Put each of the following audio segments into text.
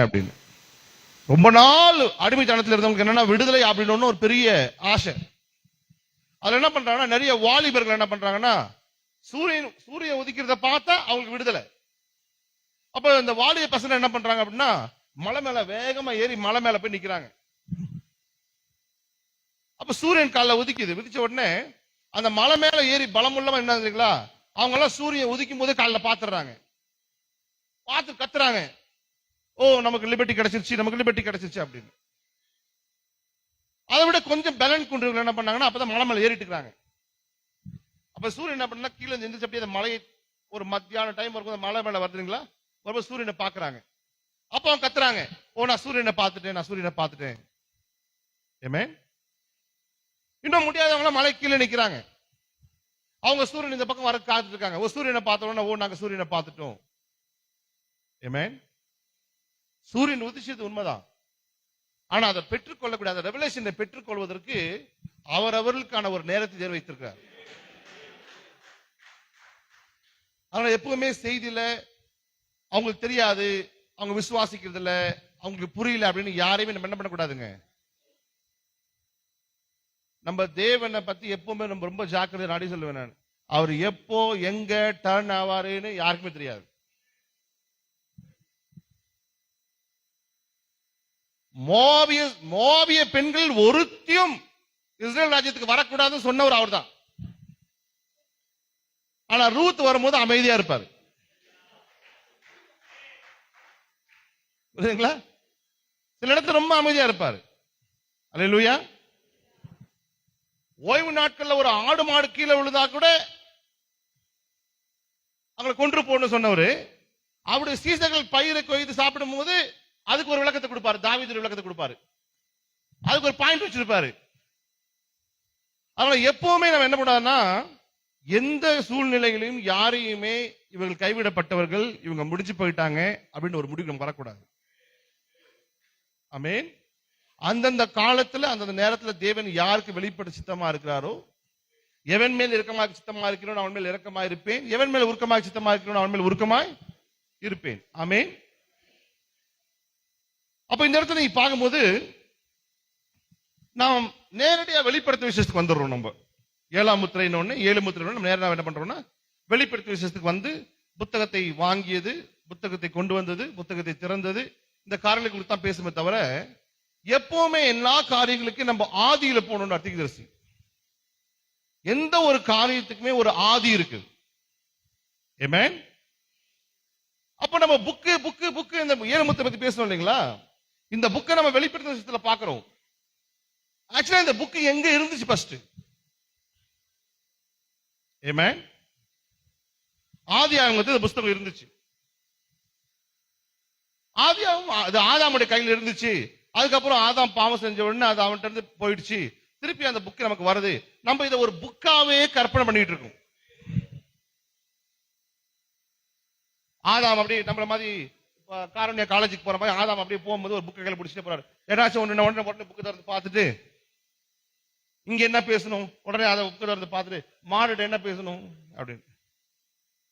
அப்படின்னு. ரொம்ப நாள் அடிமைத்தனத்தில் இருந்தவங்களுக்கு என்னன்னா விடுதலை அப்படின்னு ஒரு பெரிய ஆசை. அதுல என்ன பண்றாங்கன்னா நிறைய வாலிபர்கள் என்ன பண்றாங்கன்னா சூரியன் உதிக்கிறத பார்த்தா அவங்களுக்கு விடுதலை. அப்ப இந்த வாலிப பசங்க என்ன பண்றாங்க அப்படின்னா மலை மேல வேகமா ஏறி மலை மேல போய் நிக்கிறாங்க. அப்ப சூரியன் காலைல உதிச்ச உடனே அந்த மலை மேல ஏறி பலமுள்ளவன் என்ன தெரியுங்களா, அவங்க எல்லாம் சூரியன் உதிக்கும் போதே காலைல பாத்துறாங்க, பார்த்து கத்துறாங்க, ஓ நமக்கு லிபர்ட்டி கிடைச்சிருச்சு அப்படின்னு. அதை விட கொஞ்சம் பேலன்ஸ் கொண்டு என்ன பண்ணாங்கன்னா அப்பதான் மலை மேல ஏறிட்டு இருக்காங்க. அப்ப சூரியன் என்ன பண்ணா கீழே எந்திரிச்சு அப்படியே அந்த மலையை ஒரு மத்தியான டைம் இருக்கும் மலை மேல வருதுங்களா, ரொம்ப சூரியனை பாக்குறாங்க. அப்ப அவங்க கத்துறாங்க, ஓ நான் சூரியனை பார்த்துட்டேன். ஏமே இன்னும் முடியாதவங்க மலை கீழே நிக்கிறாங்க. அவங்க சூரியன் இந்த பக்கம் வர காத்துட்டு இருக்காங்க. ஓ சூரியனை பார்த்தோம்னா ஓ நாங்க சூரியனை பார்த்துட்டோம். ஏமே சூரியன் உதிச்சது உண்மைதான். ஆனா அதை பெற்றுக்கொள்ளக்கூடிய அந்த ரெவலேஷனை பெற்றுக்கொள்வதற்கு அவர்களுக்கான ஒரு நேரத்தை தேர்வு வைத்திருக்கிறார். அதனால எப்பவுமே செய்தியில அவங்களுக்கு தெரியாது, அவங்க விசுவாசிக்கிறது இல்ல, அவங்களுக்கு புரியல அப்படின்னு யாரையுமே நம்ம என்ன பண்ணக்கூடாதுங்க. நம்ம தேவனை பத்தி எப்பவுமே நம்ம ரொம்ப ஜாக்கிரதை நாடி சொல்லுவேன் நான். அவர் எப்போ எங்க டர்ன் ஆவாருன்னு யாருக்குமே தெரியாது. மோபிய பெண்கள் ஒருத்தியும் இஸ்ரேல் ராஜ்யத்துக்கு வரக்கூடாதுன்னு சொன்னவர் அவர் தான். ஆனா ரூத் வரும்போது அமைதியா இருப்பாரு. புரியுதுங்களா? சில இடத்துல ரொம்ப அமைதியா இருப்பாரு. அல்லேலூயா. ஓய்வு நாட்கள்ல ஒரு ஆடு மாடு கீழே விழுந்தா கூட அவங்களை கொன்று போன்னு சொன்னவரு அவருடைய சீசர்கள் பயிரை கொய்து சாப்பிடும் போது அதுக்கு ஒரு விளக்கத்தை கொடுப்பாரு, தாவீது விளக்கத்தை கொடுப்பாரு, அதுக்கு ஒரு பாயிண்ட் வச்சிருப்பாரு. அதனால எப்பவுமே நம்ம என்ன பண்ணாருன்னா எந்த சூழ்நிலைகளையும் யாரையுமே இவர்கள் கைவிடப்பட்டவர்கள், இவங்க முடிச்சு போயிட்டாங்க அப்படின்னு ஒரு முடிவு நம்ம வரக்கூடாது. ஆமென். அந்தந்த காலத்துல அந்தந்த நேரத்துல தேவன் யாருக்கு வெளிப்பட சித்தமா இருக்கிறாரோ, எவன் மேல் இரக்கமாக சித்தமா இருக்கிறோம் அவன் மேல் இரக்கமாக இருப்பேன், எவன் மேல் உருக்கமாக சித்தமா இருக்கிறோம் அவன் மேல் உருக்கமாய் இருப்பேன். ஆமென். அப்ப இந்த இடத்துல நீ பார்க்கும்போது நாம் நேரடியா வெளிப்படுத்த விஷயத்துக்கு வந்துடுறோம். நம்ம 7ஆம் முத்திரைன்னு 7 முத்திரை நம்ம நேரடியாக என்ன பண்றோம்னா வெளிப்படுத்த விஷயத்துக்கு வந்து புத்தகத்தை வாங்கியது, புத்தகத்தை கொண்டு வந்தது, புத்தகத்தை திறந்தது, இந்த காரியங்களுக்கு தான் பேசுமே தவிர எப்பவுமே எல்லா காரியங்களுக்கும் நம்ம ஆதியில போகணும்னு அர்த்ததரிசி. எந்த ஒரு காரியத்துக்குமே ஒரு ஆதி இருக்கு. ஆமென். அப்ப நம்ம புக்கு இந்த 7 முத்திரை பத்தி பேசணும் இல்லைங்களா, இந்த புக்கை நம்ம வெளிப்படுத்த விஷயத்துல பாக்குறோம். ஆக்சுவலா இந்த புக்கு எங்க இருந்துச்சு ஃபர்ஸ்ட்? ஆமென். ஆதியாகமத்துல இந்த புத்தகம் இருந்துச்சு. ஆதியாகமம் அது ஆதாமுடைய கையில் இருந்துச்சு. அதுக்கப்புறம் ஆதாம் பாவம் செஞ்ச உடனே அது அவன்கிட்ட இருந்து போயிடுச்சு. திருப்பி அந்த புக் நமக்கு வருது. நம்ம இதை ஒரு புக்காவே கற்பனை பண்ணிட்டு இருக்கோம். ஆதாம் அப்படி நம்மள மாதிரி காரணியா காலேஜுக்கு போற மாதிரி ஆதாம் அப்படியே போகும்போது ஒரு புக்கை கையில பிடிச்சிட்டு போறாரு. ஏதாச்சும் உடனே புக்கு திறந்து பார்த்துட்டு இங்க என்ன பேசணும், உடனே அதை புக்கு திறந்து பார்த்துட்டு மாடுட்ட என்ன பேசணும் அப்படின்னு.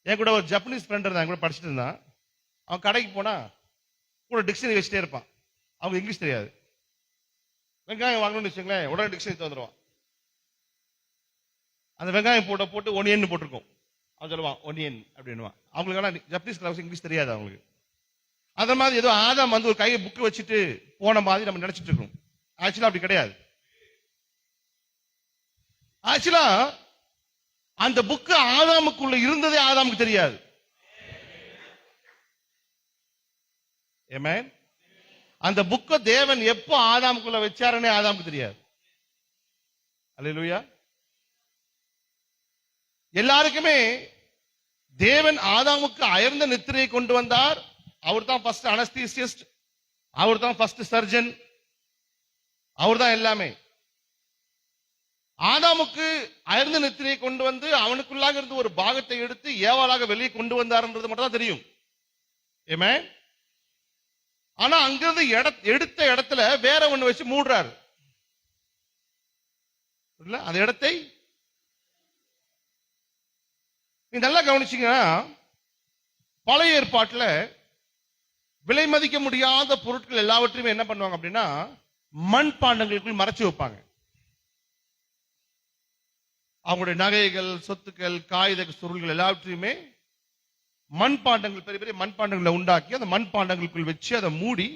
என் கூட ஒரு ஜப்பனீஸ் ஃப்ரெண்ட் இருந்தான், கூட படிச்சுட்டு இருந்தான். அவன் கடைக்கு போனா கூட டிக்ஷனரி வச்சுட்டே இருப்பான். அவங்க இங்கிலீஷ் தெரியாது. வெங்காயம் வாங்கணும்னு வச்சுங்களேன், உடனே டிக்ஷனரி தந்துருவான். அந்த வெங்காயம் போட்டு ஒனியன் போட்டிருக்கோம், அவன் சொல்லுவான் ஒனியன் அப்படின்னுவான். அவங்களுக்கெல்லாம் ஜப்பனீஸ் கிளாஸ் இங்கிலீஷ் தெரியாது அவங்களுக்கு. அந்த மாதிரி ஏதோ ஆதாம் வந்து ஒரு கையை புக்கு வச்சுட்டு போன மாதிரி நம்ம நினைச்சிட்டு இருக்கோம். ஆக்சுவலா அப்படி கிடையாது. ஆக்சுவலா அந்த புக்கு ஆதாமுக்குள்ள இருந்ததே ஆதாமுக்கு தெரியாது. ஆமென். அந்த புக்கை தேவன் எப்போ ஆதாமுக்குள்ள வச்சாருன்னே ஆதாமுக்கு தெரியாது. அல்லேலூயா. எல்லாருக்குமே தேவன் ஆதாமுக்கு அயர்ந்த நித்திரையை கொண்டு வந்தார். அவர் தான் ஃபர்ஸ்ட் அனஸ்தீசியஸ்ட், அவர் தான் ஃபர்ஸ்ட் சர்ஜன், அவர் தான் எல்லாமே. ஆதாமுக்கு அயர்ந்த நித்திரையை கொண்டு வந்து அவனுக்குள்ளாக இருந்து ஒரு பாகத்தை எடுத்து ஏவாளாக வெளியே கொண்டு வந்தார்ன்றது மட்டும் தான் தெரியும். ஆமென். ஆனா அங்கிருந்து எடுத்த இடத்துல வேற ஒண்ணு வச்சு மூடுறாரு. அந்த இடத்தை நீ நல்லா கவனிச்சீங்கன்னா பழைய ஏற்பாட்டுல விலை மதிக்க முடியாத பொருட்கள் எல்லாவற்றையுமே என்ன பண்ணுவாங்க அப்படின்னா மண்பாண்டங்களுக்குள் மறைச்சு வைப்பாங்க. அவங்களுடைய நகைகள், சொத்துக்கள், காகித பொருள்கள் எல்லாவற்றையுமே மண்பாண்டங்கள், பெரிய பெரிய மண்பாண்டங்களை உண்டாக்கி அந்த மண்பாண்டங்களுக்குள் வச்சு அதை மூடி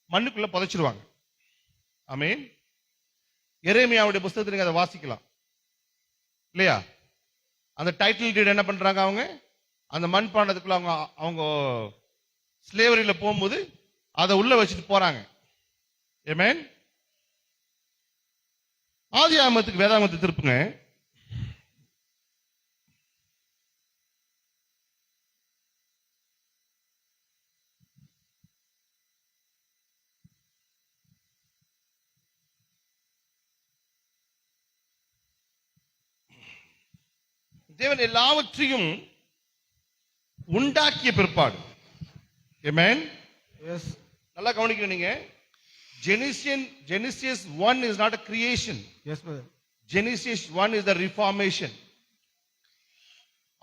மண்ணுக்குள்ள புதைச்சிருவாங்க. ஆமென். எரேமியாவுடைய புத்தகத்தை நீங்க அதை வாசிக்கலாம் இல்லையா? அந்த டைட்டில் டீட் என்ன பண்றாங்க, அவங்க அந்த மண்பாண்டத்துக்குள்ள அவங்க ஸ்லேவரியில போகும்போது அதை உள்ள வச்சுட்டு போறாங்க. ஆமென். ஆதியாகமத்துக்கு வேதாகமத்தை திருப்புங்க. தேவன் எல்லாவற்றையும் உண்டாக்கிய பிற்பாடு, ஆமென், எஸ், நல்லா கவனிக்கணும் நீங்க. Genesis 1 is not a creation. Yes, brother. Genesis 1 is the reformation.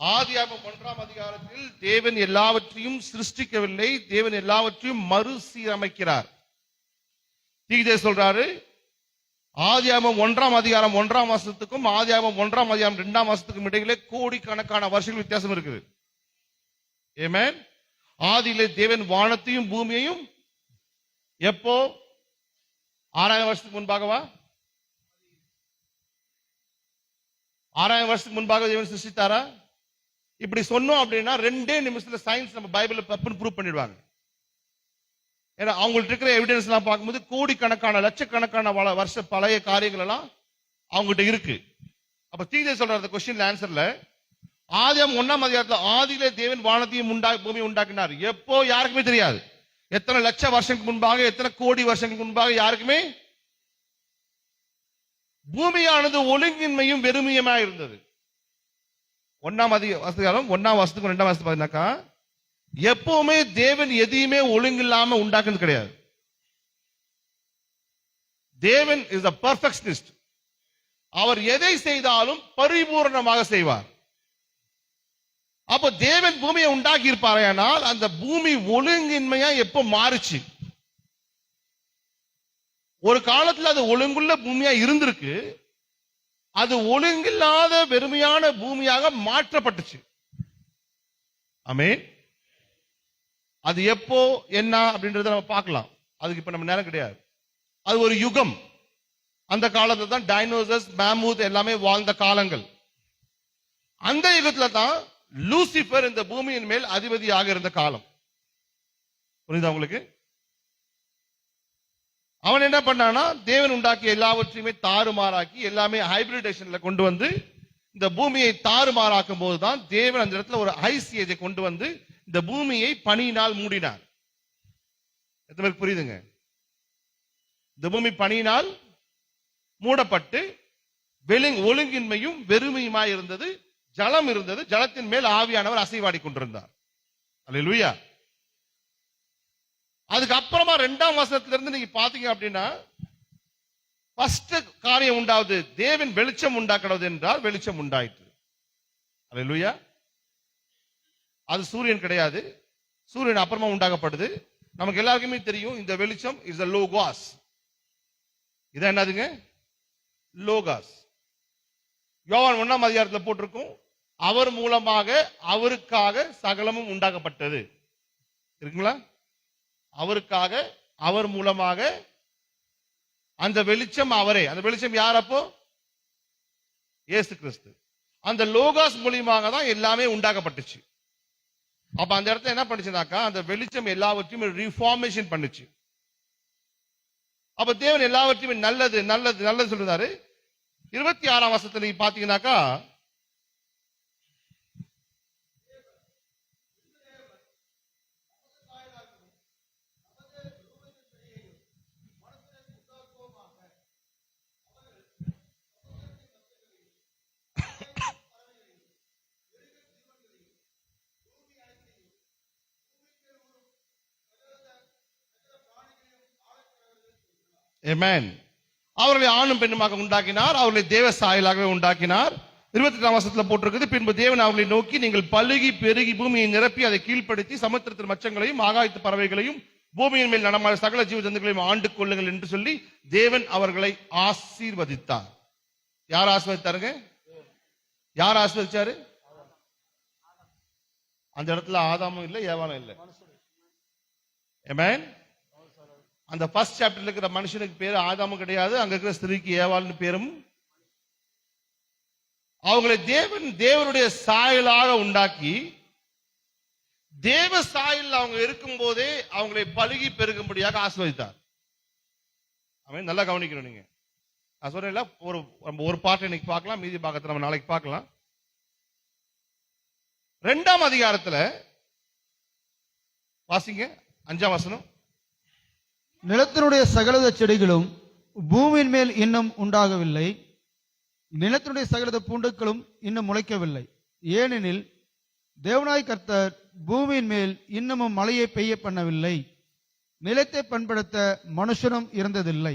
ஆதியாகமம் 1ஆம் அதிகாரத்தில் தேவன் எல்லாவற்றையும் சிருஷ்டிக்கவில்லை, தேவன் எல்லாவற்றையும் மறுசீரமைக்கிறார். தீர்க்கதரிசி சொல்றாரு, ஆதியாகமம் 1ஆம் அதிகாரம் 1ஆம் வசனத்துக்கும் ஆதியாகமம் 1ஆம் அதிகாரம் 2ஆம் வசனத்துக்கும் இடையிலே கோடிக்கணக்கான வருஷங்கள் வித்தியாசம் இருக்குது. ஆமென். ஆதியிலே தேவன் வானத்தையும் பூமியையும் எப்போ 6000 வருஷத்துக்கு முன்பாகவா? 6000 வருஷத்துக்கு முன்பாக தேவன் சிருஷ்டித்தாரா? இப்படி சொன்னோம் அப்படின்னா 2 நிமிஷத்துல சயின்ஸ் நம்ம பைபிள்ல ப்ரூவ் பண்ணிடுவாங்க. ஏன்னா அவங்கள்ட்ட இருக்கிற எவிடன்ஸ் எல்லாம் பார்க்கும்போது கோடிக்கணக்கான லட்சக்கணக்கான வருஷ பழைய காரியங்கள் எல்லாம் அவங்ககிட்ட இருக்கு. அப்ப தீர்க்கதரிசி சொல்ற அந்த கொஸ்டின் ஆன்சர்ல ஆதியாகமம் 1ஆம் அதிகாரத்துல ஆதியிலே தேவன் வானத்தையும் பூமியை உண்டாக்கினார். எப்போ யாருக்குமே தெரியாது. எத்தனை லட்சம் வருஷங்களுக்கு முன்பாக, எத்தனை கோடி வருஷங்களுக்கு முன்பாக யாருக்குமே. பூமியானது ஒழுங்கின்மையும் வெறுமையுமா இருந்தது. 1ஆம் அதிகாரம் 1ஆம் வருஷத்துக்கு 2ஆம் வருஷத்துக்கு பாத்தீங்கன்னாக்கா எப்பவுமே தேவன் எதையுமே ஒழுங்கு இல்லாம உண்டாக்குறது கிடையாது. தேவன் இஸ் a perfectionist. அவர் எதை செய்தாலும் பரிபூர்ணமாக செய்வார். அப்ப தேவன் பூமியை உண்டாக்கி இருப்பாரையானால் அந்த பூமி ஒழுங்கின்மையா எப்ப மாறுச்சு? ஒரு காலத்துல அது ஒழுங்குள்ள பூமியா இருந்திருக்கு, அது ஒழுங்கில்லாத வெறுமையான பூமியாக மாற்றப்பட்டுச்சு. ஆமென். அது எப்போ என்ன அப்படின்றத நம்ம பார்க்கலாம். அதுக்கு இப்ப நம்ம நேரம் கிடையாது. அது ஒரு யுகம். அந்த காலத்துல தான் டைனோசர்ஸ், மேமூத் எல்லாமே வாழ்ந்த காலங்கள். அந்த யுகத்துல தான் லூசிபர் இந்த பூமியின் மேல் அதிபதியாக இருந்த காலம். புரியுதா உங்களுக்கு? அவன் என்ன பண்ணானா, தேவன் உண்டாக்கிய எல்லாவற்றையுமே தாறுமாறாக்கி எல்லாமே ஹைபிரிடேஷன்ல கொண்டு வந்து இந்த பூமியை தாறுமாறாக்கும் போதுதான் தேவன் அந்த இடத்துல ஒரு ஐஸ் ஏஜை கொண்டு வந்து இந்த பூமியை பனியினால் மூடினார். எத்தனை பேருக்கு புரியுதுங்க? இந்த பூமி பனியினால் மூடப்பட்டு ஒழுங்கின்மையும் வெறுமையுமாய் இருந்தது. ஜலம் இருந்தது, ஜலத்தின் மேல் ஆவியானவர் அசைவாடி கொண்டிருந்தார். அல்லேலூயா. அதுக்கு அப்புறமா 2ஆம் வசனத்திலிருந்து நீங்க பாத்தீங்க அப்படின்னா ஃபர்ஸ்ட் காரியம் உண்டாவது, தேவன் வெளிச்சம் உண்டாக்கிறது என்றால் வெளிச்சம் உண்டாயிற்று. அல்லேலூயா. அது சூரியன் கிடையாது, சூரியன் அப்புறமா உண்டாக்கப்படுது. நமக்கு எல்லாருக்குமே தெரியும் இந்த வெளிச்சம் இஸ் a logos. இது என்னதுங்க? லோகாஸ். யோவான் 1ஆம் அதிகாரத்தில் போட்டிருக்கும், அவர் மூலமாக அவருக்காக சகலமும் உண்டாக்கப்பட்டது. இருக்குங்களா? அவருக்காக, அவர் மூலமாக, அந்த வெளிச்சம் அவரே. அந்த வெளிச்சம் யார்? அப்போ இயேசு கிறிஸ்து. அந்த லோகாஸ் மூலியமாக தான் எல்லாமே உண்டாக்கப்பட்டுச்சு. அப்ப அந்த இடத்துல என்ன பண்ணுச்சுனாக்கா, அந்த வெளிச்சம் எல்லாவற்றையும் ரிஃபார்மேஷன் பண்ணுச்சு. அப்ப தேவன் எல்லாவற்றையுமே நல்லது நல்லது நல்லது சொல்றாரு. 26ஆம் வசனத்துல நீங்க பாத்தீங்கன்னாக்கா, ஆமென். அவர்களை ஆணும் பெண்ணுமாக உண்டாக்கினார், அவர்களை தேவ சாயலாகவே உண்டாக்கினார். 28ஆம் வசனத்துல போட்டிருக்குது, பின்பு தேவன் அவர்களை நோக்கி, நீங்கள் பலுகி பெருகி பூமியை நிரப்பி அதை கீழ்ப்படுத்தி சமுத்திரத்தின் மச்சங்களையும் ஆகாயத்து பறவைகளையும் பூமியின் மேல் நடமாட சகல ஜீவ ஜந்துக்களையும் ஆண்டு கொள்ளுங்கள் என்று சொல்லி தேவன் அவர்களை ஆசீர்வதித்தார். யார் ஆசீர்வதித்தாருங்க? யார் ஆசீர்வதிச்சாரு? அந்த இடத்துல ஆதாமும் இல்லை, ஏவாளும் இல்லை. ஆமென். அந்த ஃபர்ஸ்ட் சாப்டர்ல இருக்கிற மனுஷனுக்கு பேரு ஆதாமும் கிடையாது, அங்க இருக்கிற ஸ்திரீக்கு ஏவாள்னு பேரும். அவங்களை தேவனுடைய சாயலாக உண்டாக்கி தேவ சாயல் அவங்க இருக்கும் போதே அவங்களை பலுகி பெருகும்படியாக ஆசீர்வதித்தார். அவன் நல்லா கவனிக்கணும். நீங்க நான் சொல்றேன்ல, ஒரு பாட்டை இன்னைக்கு பார்க்கலாம், மீதி பாகத்தை நம்ம நாளைக்கு பார்க்கலாம். 2ஆம் அதிகாரத்துல வாசிங்க, 5ஆம் வசனம். நிலத்தினுடைய சகலத செடிகளும் பூமியின் மேல் இன்னும் உண்டாகவில்லை, நிலத்தினுடைய சகலத பூண்டுக்களும் இன்னும் முளைக்கவில்லை, ஏனெனில் தேவனாய் கர்த்தர் பூமியின் மேல் இன்னமும் மழையை பெய்ய பண்ணவில்லை, நிலத்தை பண்படுத்த மனுஷனும் இருந்ததில்லை.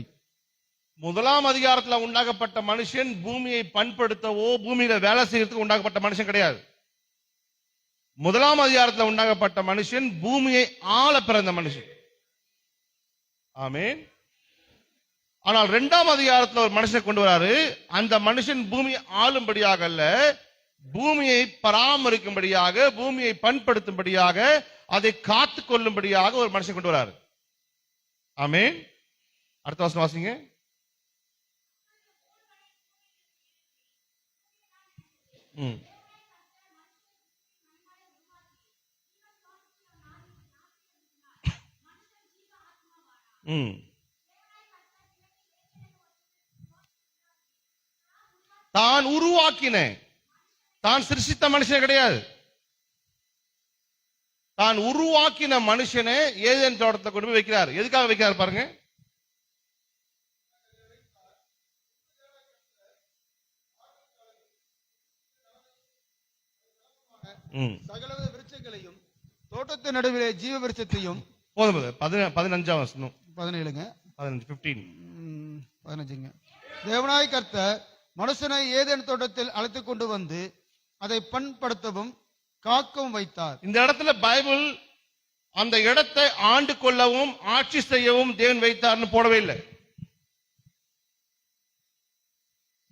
1ஆம் அதிகாரத்தில் உண்டாக்கப்பட்ட மனுஷன் பூமியை பண்படுத்தவோ பூமியில வேலை செய்யறதுக்கு உண்டாக்கப்பட்ட மனுஷன் கிடையாது. 1ஆம் அதிகாரத்தில் உண்டாக்கப்பட்ட மனுஷன் பூமியை ஆள பிறந்த மனுஷன். ஆமென். ஆனால் 2ஆம் அதிகாரத்தில் ஒரு மனுஷனை கொண்டு வராரு. அந்த மனுஷன் பூமியை ஆளும்படியாக அல்ல, பூமியை பராமரிக்கும்படியாக, பூமியை பண்படுத்தும்படியாக, அதை காத்து கொள்ளும்படியாக ஒரு மனுஷன் கொண்டு வராரு. ஆமென். அடுத்த வசனம் வாசிங்க. தான் உருவாக்கின, தான் சிருஷ்டித்த மனுஷன் கிடையாது. தான் உருவாக்கின மனுஷனை ஏதேன் தோட்டத்தை கொண்டு போய் வைக்கிறார். எதுக்காக வைக்கிறார் பாருங்க. சகல விருட்சங்களையும் தோட்டத்தின் நடுவிலே ஜீவ விருட்சத்தையும். போதும். 15ஆம் வசனம். 17ங்க. 15. தேவனாய் கர்த்தர் மனுஷனை ஏதேன் தோட்டத்தில் அழைத்துக் கொண்டு வந்து அதை பண்படுத்தவும் காக்கவும் வைத்தார். இந்த இடத்துல பைபிள் அந்த இடத்தை ஆண்டு கொள்ளவும் ஆட்சி செய்யவும் தேவன் வைத்தார்னு போடவே இல்லை.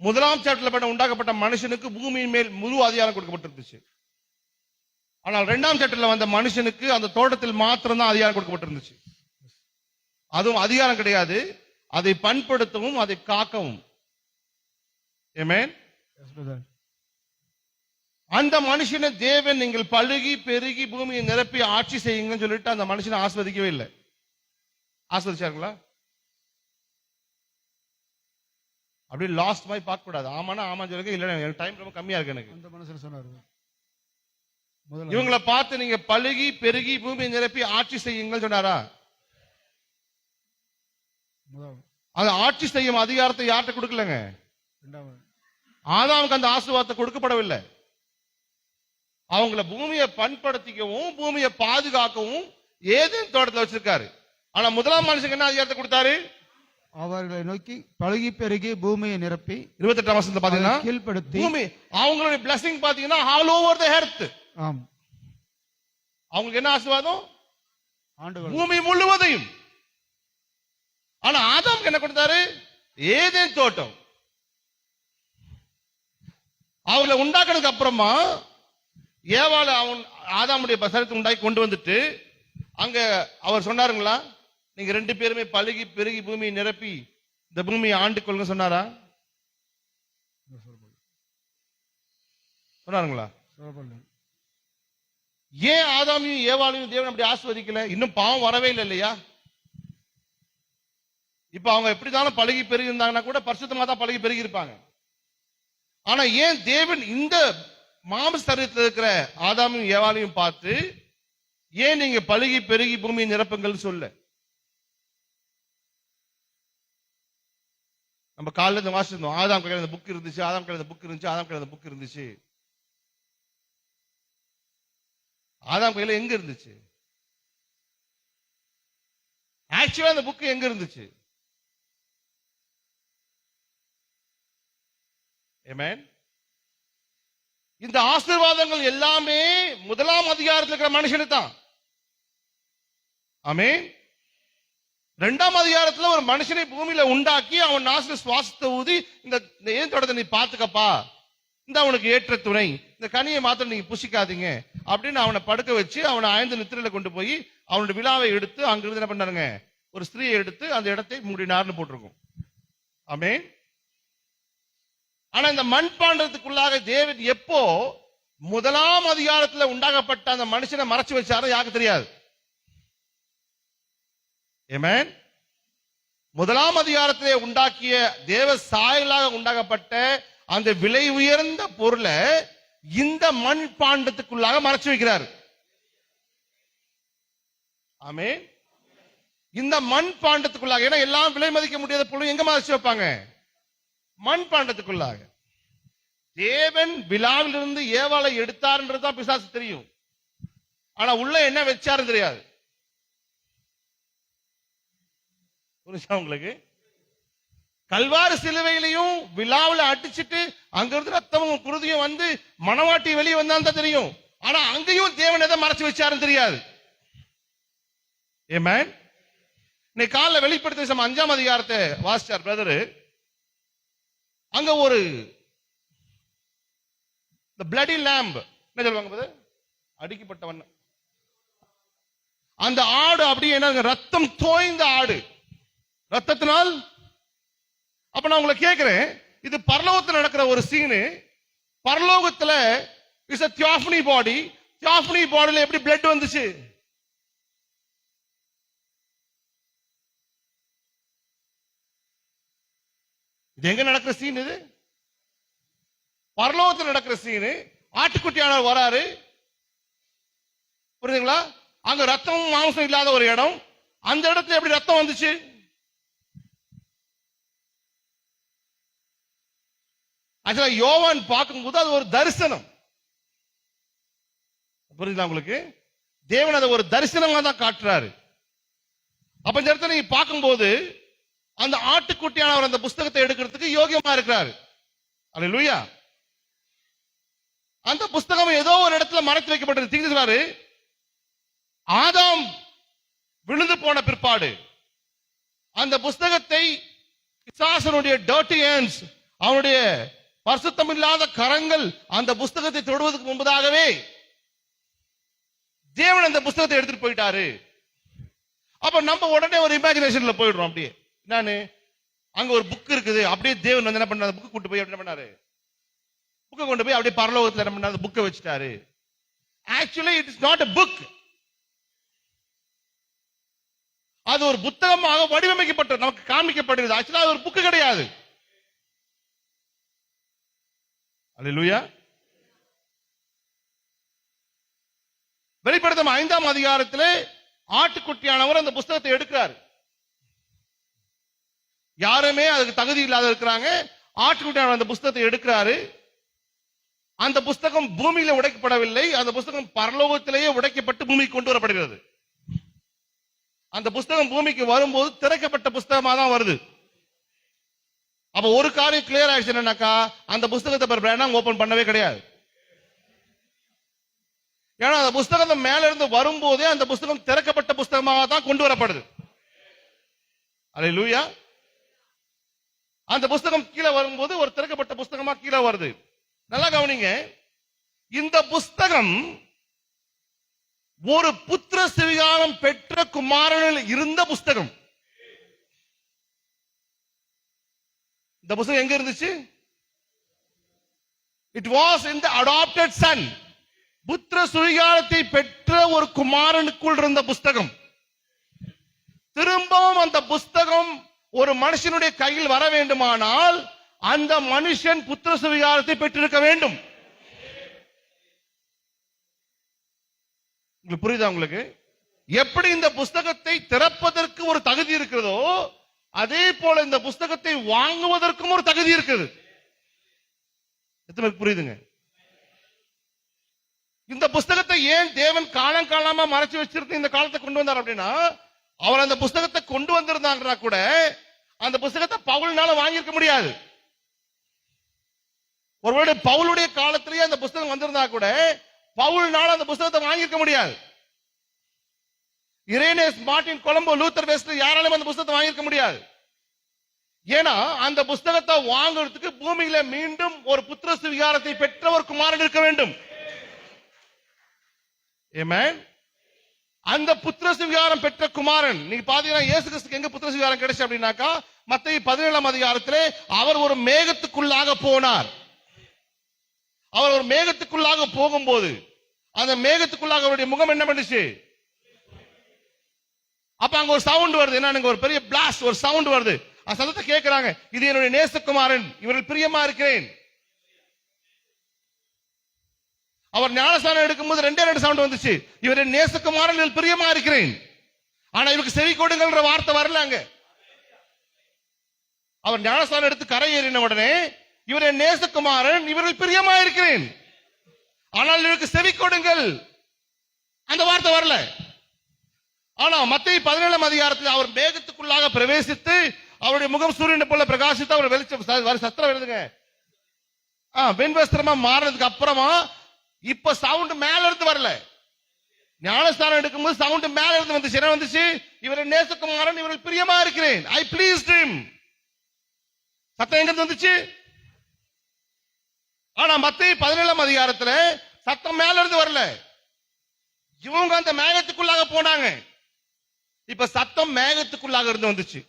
1ஆம் சாப்டர்ல உண்டாக்கப்பட்ட மனுஷனுக்கு பூமியின் மேல் முழு அதிகாரம் கொடுக்கப்பட்டிருந்துச்சு. ஆனால் 2ஆம் சாப்டர்ல வந்த மனுஷனுக்கு அந்த தோட்டத்தில் மாத்திரம்தான் அதிகாரம் கொடுக்கப்பட்டிருந்துச்சு. அதுவும் அதிகாரம் கிடையாது, அதை பண்படுத்தவும் அதை காக்கவும். ஆமென். அந்த மனுஷனை தேவன் நீங்கள் பழுகி பெருகி பூமியை நிரப்பி ஆட்சி செய்யுங்கன்னு சொல்லிட்டு அந்த மனுஷனை ஆஸ்வதிக்கவே இல்லை. ஆஸ்வதிச்சாருங்களா? அப்படி லாஸ்ட் மாதிரி பார்க்க கூடாது. ஆமானா ஆமா சொல்லுங்க, இல்ல எனக்கு டைம் ரொம்ப கம்மியா இருக்கு எனக்கு. அந்த மனுஷன் சொன்னாரு, இவங்களை பார்த்து நீங்க பழுகி பெருகி பூமியை நிரப்பி ஆட்சி செய்யுங்கன்னு சொன்னாரா? அந்த ஆட்சி செய்யும் அதிகாரத்தை யார்கிட்ட கொடுக்கலங்க? ஆதாமுக்கு அந்த ஆசீர்வாதத்தை கொடுக்கப்படவில்லை. அவங்கள பூமியை பண்படுத்திக்கவும் பூமியை பாதுகாக்கவும் ஏதேன் தோட்டத்தில் வச்சிருக்காரு. ஆனா 1ஆம் மனுஷனுக்கு என்ன அதிகாரத்தை கொடுத்தாரு? அவர்களை நோக்கி பழுகி பெருகி பூமியை நிரப்பி. 28ஆம் வசனத்துல பாத்தீங்கன்னா கீழ்படுத்தி பூமி அவங்களுடைய blessing பாத்தீங்கன்னா ஆல் ஓவர் தி எர்த். ஆம். அவங்களுக்கு என்ன ஆசீர்வாதம்? ஆண்டுகள் பூமி முழுவதையும். ஆனா ஆதாமுக்கு என்ன கொடுத்தாரு? ஏதேன் தோட்டம். அவங்களை உண்டாக்குறதுக்கு அப்புறமா ஏவாளை அவன் ஆதாமுடைய பசரத்தை உண்டாக்கி கொண்டு வந்துட்டு அங்க அவர் சொன்னாருங்களா, நீங்க 2 பேருமே பழுகி பெருகி பூமியை நிரப்பி இந்த பூமியை ஆண்டு கொள்ளுங்க சொன்னாரா? சொன்னாருங்களா? ஏன் ஆதாமையும் ஏவாளையும் தேவன் அப்படி ஆசீர்வதிக்கல? இன்னும் பாவம் வரவே இல்லை இல்லையா? இப்ப அவங்க எப்படிதான் பழகி பெருகி இருந்தாங்கன்னா கூட பரிசுத்தமா தான் பழகி பெருகி இருப்பாங்க. ஆனா ஏன் தேவன் இந்த மாம்ச சரீரத்தில் இருக்கிற ஆதாமையும் ஏவாளையும் பார்த்து ஏன் நீங்க பழுகி பெருகி பூமியை நிரப்புங்கள் சொல்ல? நம்ம காலையில இருந்து வாசிச்சிருந்தோம், ஆதாம் கையில இந்த புக் இருந்துச்சு, ஆதாம் கையில இந்த புக் இருந்துச்சு, ஆதாம் கையில இந்த புக் இருந்துச்சு. ஆதாம் கையில எங்க இருந்துச்சு? ஆக்சுவலா அந்த புக் எங்க இருந்துச்சு? ஆமென். இந்த ஆசீர்வாதங்கள் எல்லாமே 1ஆம் அதிகாரத்தில் இருக்கிற மனுஷனுக்கு தான். ஆமென். 2ஆம் அதிகாரத்துல ஒரு மனுஷனை பூமியில உண்டாக்கி அவன் நாசில சுவாசத்தை ஊதி இந்த ஏன் தொடர்ந்து நீ பாத்துக்கப்பா, இந்த அவனுக்கு ஏற்ற துணை, இந்த கனியை மாத்திரம் நீங்க புசிக்காதீங்க அப்படின்னு அவனை படுக்க வச்சு அவனை ஆழ்ந்த நித்திரையில கொண்டு போய் அவனுடைய விழாவை எடுத்து அங்கிருந்து என்ன பண்ணாருங்க, ஒரு ஸ்திரீயை எடுத்து அந்த இடத்தை மூடினார்னு போட்டிருக்கும். ஆமென். ஆனா இந்த மண்பாண்டத்துக்குள்ளாக தேவன் எப்போ 1ஆம் அதிகாரத்துல உண்டாகப்பட்ட அந்த மனுஷனை மறைச்சு வச்சாரோ யாருக்கு தெரியாது. ஆமென். 1ஆம் அதிகாரத்திலே உண்டாக்கிய தேவ சாயலாக உண்டாகப்பட்ட அந்த விலை உயர்ந்த பொருளை இந்த மண் பாண்டத்துக்குள்ளாக மறைச்சு வைக்கிறார். ஆமென். இந்த மண் பாண்டத்துக்குள்ளாக, ஏன்னா எல்லாம் விலை மதிக்க முடியாத பொருள் எங்க மறைச்சு வைப்பாங்க, மண் பாண்டத்துக்குள்ளாக. தேவன் விழாவிலிருந்து ஏவாளை எடுத்தார்ன்றதுதான் பிசாசு தெரியும், ஆனா உள்ள என்ன வச்சாரு தெரியாது. புரிஞ்சா உங்களுக்கு? கல்வாரி சிலுவையிலையும் விழாவில் அடிச்சிட்டு அங்கிருந்து ரத்தமும் குருதியும் வந்து மணவாட்டி வெளியே வந்தால் தான் தெரியும், ஆனா அங்கேயும் தேவன் எதை மறைச்சு வச்சாருன்னு தெரியாது. ஆமென். இன்னைக்கு காலைல வெளிப்படுத்தி 5ஆம் அதிகாரத்தை வாசிச்சார் பிரதரு. அங்க ஒரு bloody lamb, என்ன சொல்லுவாங்க பிரதர், அடிக்கப்பட்டவன் அந்த ஆடு அப்படியே என்ன, ரத்தம் தோய்ந்த ஆடு, ரத்தத்தினால். அப்ப நான் உங்களை கேட்கிறேன், இது பரலோகத்தில் நடக்கிற ஒரு சீனு. பரலோகத்துல is a theophany body. theophany பாடியில எப்படி பிளட் வந்துச்சு? இது எங்க நடக்கிற சீன்? இது பரலோகத்தில் நடக்கிற சீனு. ஆட்டுக்குட்டியானவர் வராரு, புரியுதுங்களா? அங்க ரத்தமும் மாംசம் இல்லாத ஒரு இடம், அந்த இடத்துல எப்படி ரத்தம் வந்துச்சு? ஆக்சுவலா யோவான் பார்க்கும்போது அது ஒரு தரிசனம். புரியுதா உங்களுக்கு? தேவன் அதை ஒரு தரிசனமா தான் காட்டுறாரு. அப்ப இந்த இடத்துல நீங்க பார்க்கும்போது அந்த ஆட்டுக்குட்டியானவர் அந்த புஸ்தகத்தை எடுக்கிறதுக்கு யோகியமா இருக்கிறாரு. அல்லேலூயா. அந்த புஸ்தகம் ஏதோ ஒரு இடத்துல மறைத்து வைக்கப்பட்டது. சொல்றாரு, ஆதாம் விழுந்து போன பிற்பாடு அந்த புஸ்தகத்தை பிசாசனுடைய டர்ட்டி ஹேண்ட்ஸ், அவனுடைய பரிசுத்தமில்லாத கரங்கள் அந்த புஸ்தகத்தை தொடுவதற்கு முன்பதாகவே தேவன் அந்த புஸ்தகத்தை எடுத்துட்டு போயிட்டாரு. அப்ப நம்ம உடனே ஒரு இமேஜினேஷன்ல போயிடுறோம். அப்படியே நானு அங்க ஒரு புக் இருக்குது, அப்படியே தேவன் வந்து என்ன பண்ணாரு, புக் கொண்டு போய் என்ன பண்ணாரு, புக்கை கொண்டு போய் அப்படியே பரலோகத்தில் என்ன பண்ணாரு, புக்கை வச்சுட்டாரு. Actually it is not a book. அது ஒரு புத்தகமாக வடிவமைக்கப்பட்ட நமக்கு காண்பிக்கப்படுகிறது. ஆக்சுவலா அது ஒரு புக்கு கிடையாது. அல்லேலூயா. வெளிப்படுத்தும் 5ஆம் அதிகாரத்திலே ஆட்டுக்குட்டியானவர் அந்த புஸ்தகத்தை எடுக்கிறார். யாருமே அதுக்கு தகுதி இல்லாத இருக்கிறாங்க. ஆட்டுக்குட்டியானவர் அந்த புஸ்தகத்தை எடுக்கிறாரு. அந்த புஸ்தகம் பூமியில உடைக்கப்படவில்லை, அந்த புஸ்தகம் பரலோகத்திலேயே உடைக்கப்பட்டு பூமிக்கு கொண்டு வரப்படுகிறது. அந்த புஸ்தகம் பூமிக்கு வரும்போது திறக்கப்பட்ட புஸ்தகமா தான் வருது. அப்ப ஒரு காரியம் கிளியர் ஆயிடுச்சு, என்னன்னாக்கா அந்த புஸ்தகத்தை ஓபன் பண்ணவே கிடையாது. ஏன்னா அந்த புஸ்தகம் மேல இருந்து வரும்போதே அந்த புஸ்தகம் திறக்கப்பட்ட புஸ்தகமாக தான் கொண்டு வரப்படுது. அல்லேலூயா. அந்த புஸ்தகம் கீழே வரும்போது ஒரு திறக்கப்பட்ட புஸ்தகமா கீழே வருது. நல்லா கவனிங்க, இந்த புஸ்தகம் ஒரு புத்திர சுவிகாரம் பெற்ற குமாரனில் இருந்த புஸ்தகம். இந்த புஸ்தகம் எங்க இருந்துச்சு? It was in the adapted Sun. புத்திர சுவிகாரத்தை பெற்ற ஒரு குமாரனுக்குள் இருந்த புஸ்தகம். திரும்பவும் அந்த புஸ்தகம் ஒரு மனுஷனுடைய கையில் வர வேண்டுமானால் அந்த மனுஷன் புத்திர சுவிகாரத்தை பெற்றிருக்க வேண்டும். புரியுதா உங்களுக்கு? எப்படி இந்த புஸ்தகத்தை திறப்பதற்கு ஒரு தகுதி இருக்கிறதோ அதே போல இந்த புஸ்தகத்தை வாங்குவதற்கும் ஒரு தகுதி இருக்குது. எத்தனை புரியுதுங்க? இந்த புஸ்தகத்தை ஏன் தேவன் காலம் காலமா மறைச்சு வச்சிருந்து இந்த காலத்தை கொண்டு வந்தார் அப்படின்னா, அவர் அந்த புஸ்தகத்தை கொண்டு வந்திருந்தாங்கன்னா கூட அந்த புஸ்தகத்தை பவுல்னால வாங்கியிருக்க முடியாது. ஒருவேளை பவுலுடைய காலத்திலேயே அந்த புஸ்தகம் வந்திருந்தா கூட பவுல்னால அந்த புஸ்தகத்தை வாங்கியிருக்க முடியாது. இரேனியஸ், மார்ட்டின், கொலம்போ, லூத்தர், வெஸ்லி யாராலும் அந்த புத்தகத்தை வாங்கியிருக்க முடியாது. ஏன்னா அந்த புத்தகத்தை வாங்குறதுக்கு பூமியில மீண்டும் ஒரு புத்திர சுவிகாரத்தை பெற்ற ஒரு குமாரன் இருக்க வேண்டும். ஆமென். அந்த புத்திர சுவிகாரம் பெற்ற குமாரன், நீங்க பாத்தீங்கன்னா இயேசு கிறிஸ்துக்கு எங்க புத்திர சுவிகாரம் கிடைச்சு அப்படின்னாக்கா, மத்தேயு 17ஆம் அதிகாரத்திலே அவர் ஒரு மேகத்துக்குள்ளாக போனார். அவர் ஒரு மேகத்துக்குள்ளாக போகும்போது அந்த மேகத்துக்குள்ளாக அவருடைய முகம் என்ன பண்ணுச்சு? அப்ப அங்க ஒரு சவுண்ட் வருது. என்ன? ஒரு பெரிய பிளாஸ்ட், ஒரு சவுண்ட் வருது. அந்த சத்தத்தை கேட்கிறாங்க, இது என்னுடைய நேசகுமாரன், இவரில் பிரியமா இருக்கிறேன். அவர் ஞானஸ்நானம் எடுக்கும்போது ரெண்டே சவுண்ட் வந்துச்சு, இவரின் நேசகுமாரன், இவரில் பிரியமா இருக்கிறேன். ஆனா இவருக்கு செவி கொடுங்கள்ன்ற வார்த்தை வரல அங்க. அவர் ஞானஸ்நானம் எடுத்து கரை ஏறின உடனே இவரின் நேசகுமாரன், இவரில் பிரியமா இருக்கிறேன், ஆனால் இவருக்கு செவி கொடுங்கள் அந்த வார்த்தை வரல. ஆனா மத்தேயு 17ஆம் அதிகாரத்தில் அவர் மேகத்துக்குள்ளாக பிரவேசித்து அவருடைய முகம் சூரியனை போல பிரகாசித்து அவர் வெளிச்சம் சத்திரம் எழுதுங்க வெண்வஸ்திரமா மாறினதுக்கு அப்புறமா இப்ப சவுண்ட் மேல இருந்து வரல. ஞானஸ்தானம் எடுக்கும்போது சவுண்ட் மேல இருந்து வந்துச்சு. என்ன வந்துச்சு? இவரின் நேசகுமாரன், இவரில் பிரியமா இருக்கிறேன், ஐ ப்ளீஸ்ட் ஹிம். சத்தம் எங்க இருந்து வந்துச்சு? ஆனா மத்தேயு 17ஆம் அதிகாரத்துல சத்தம் மேல இருந்து வரல. இவங்க அந்த மேகத்துக்குள்ளாக போனாங்க. இப்ப சத்தம் மேகத்துக்குள்ளாக இருந்து வந்துச்சு.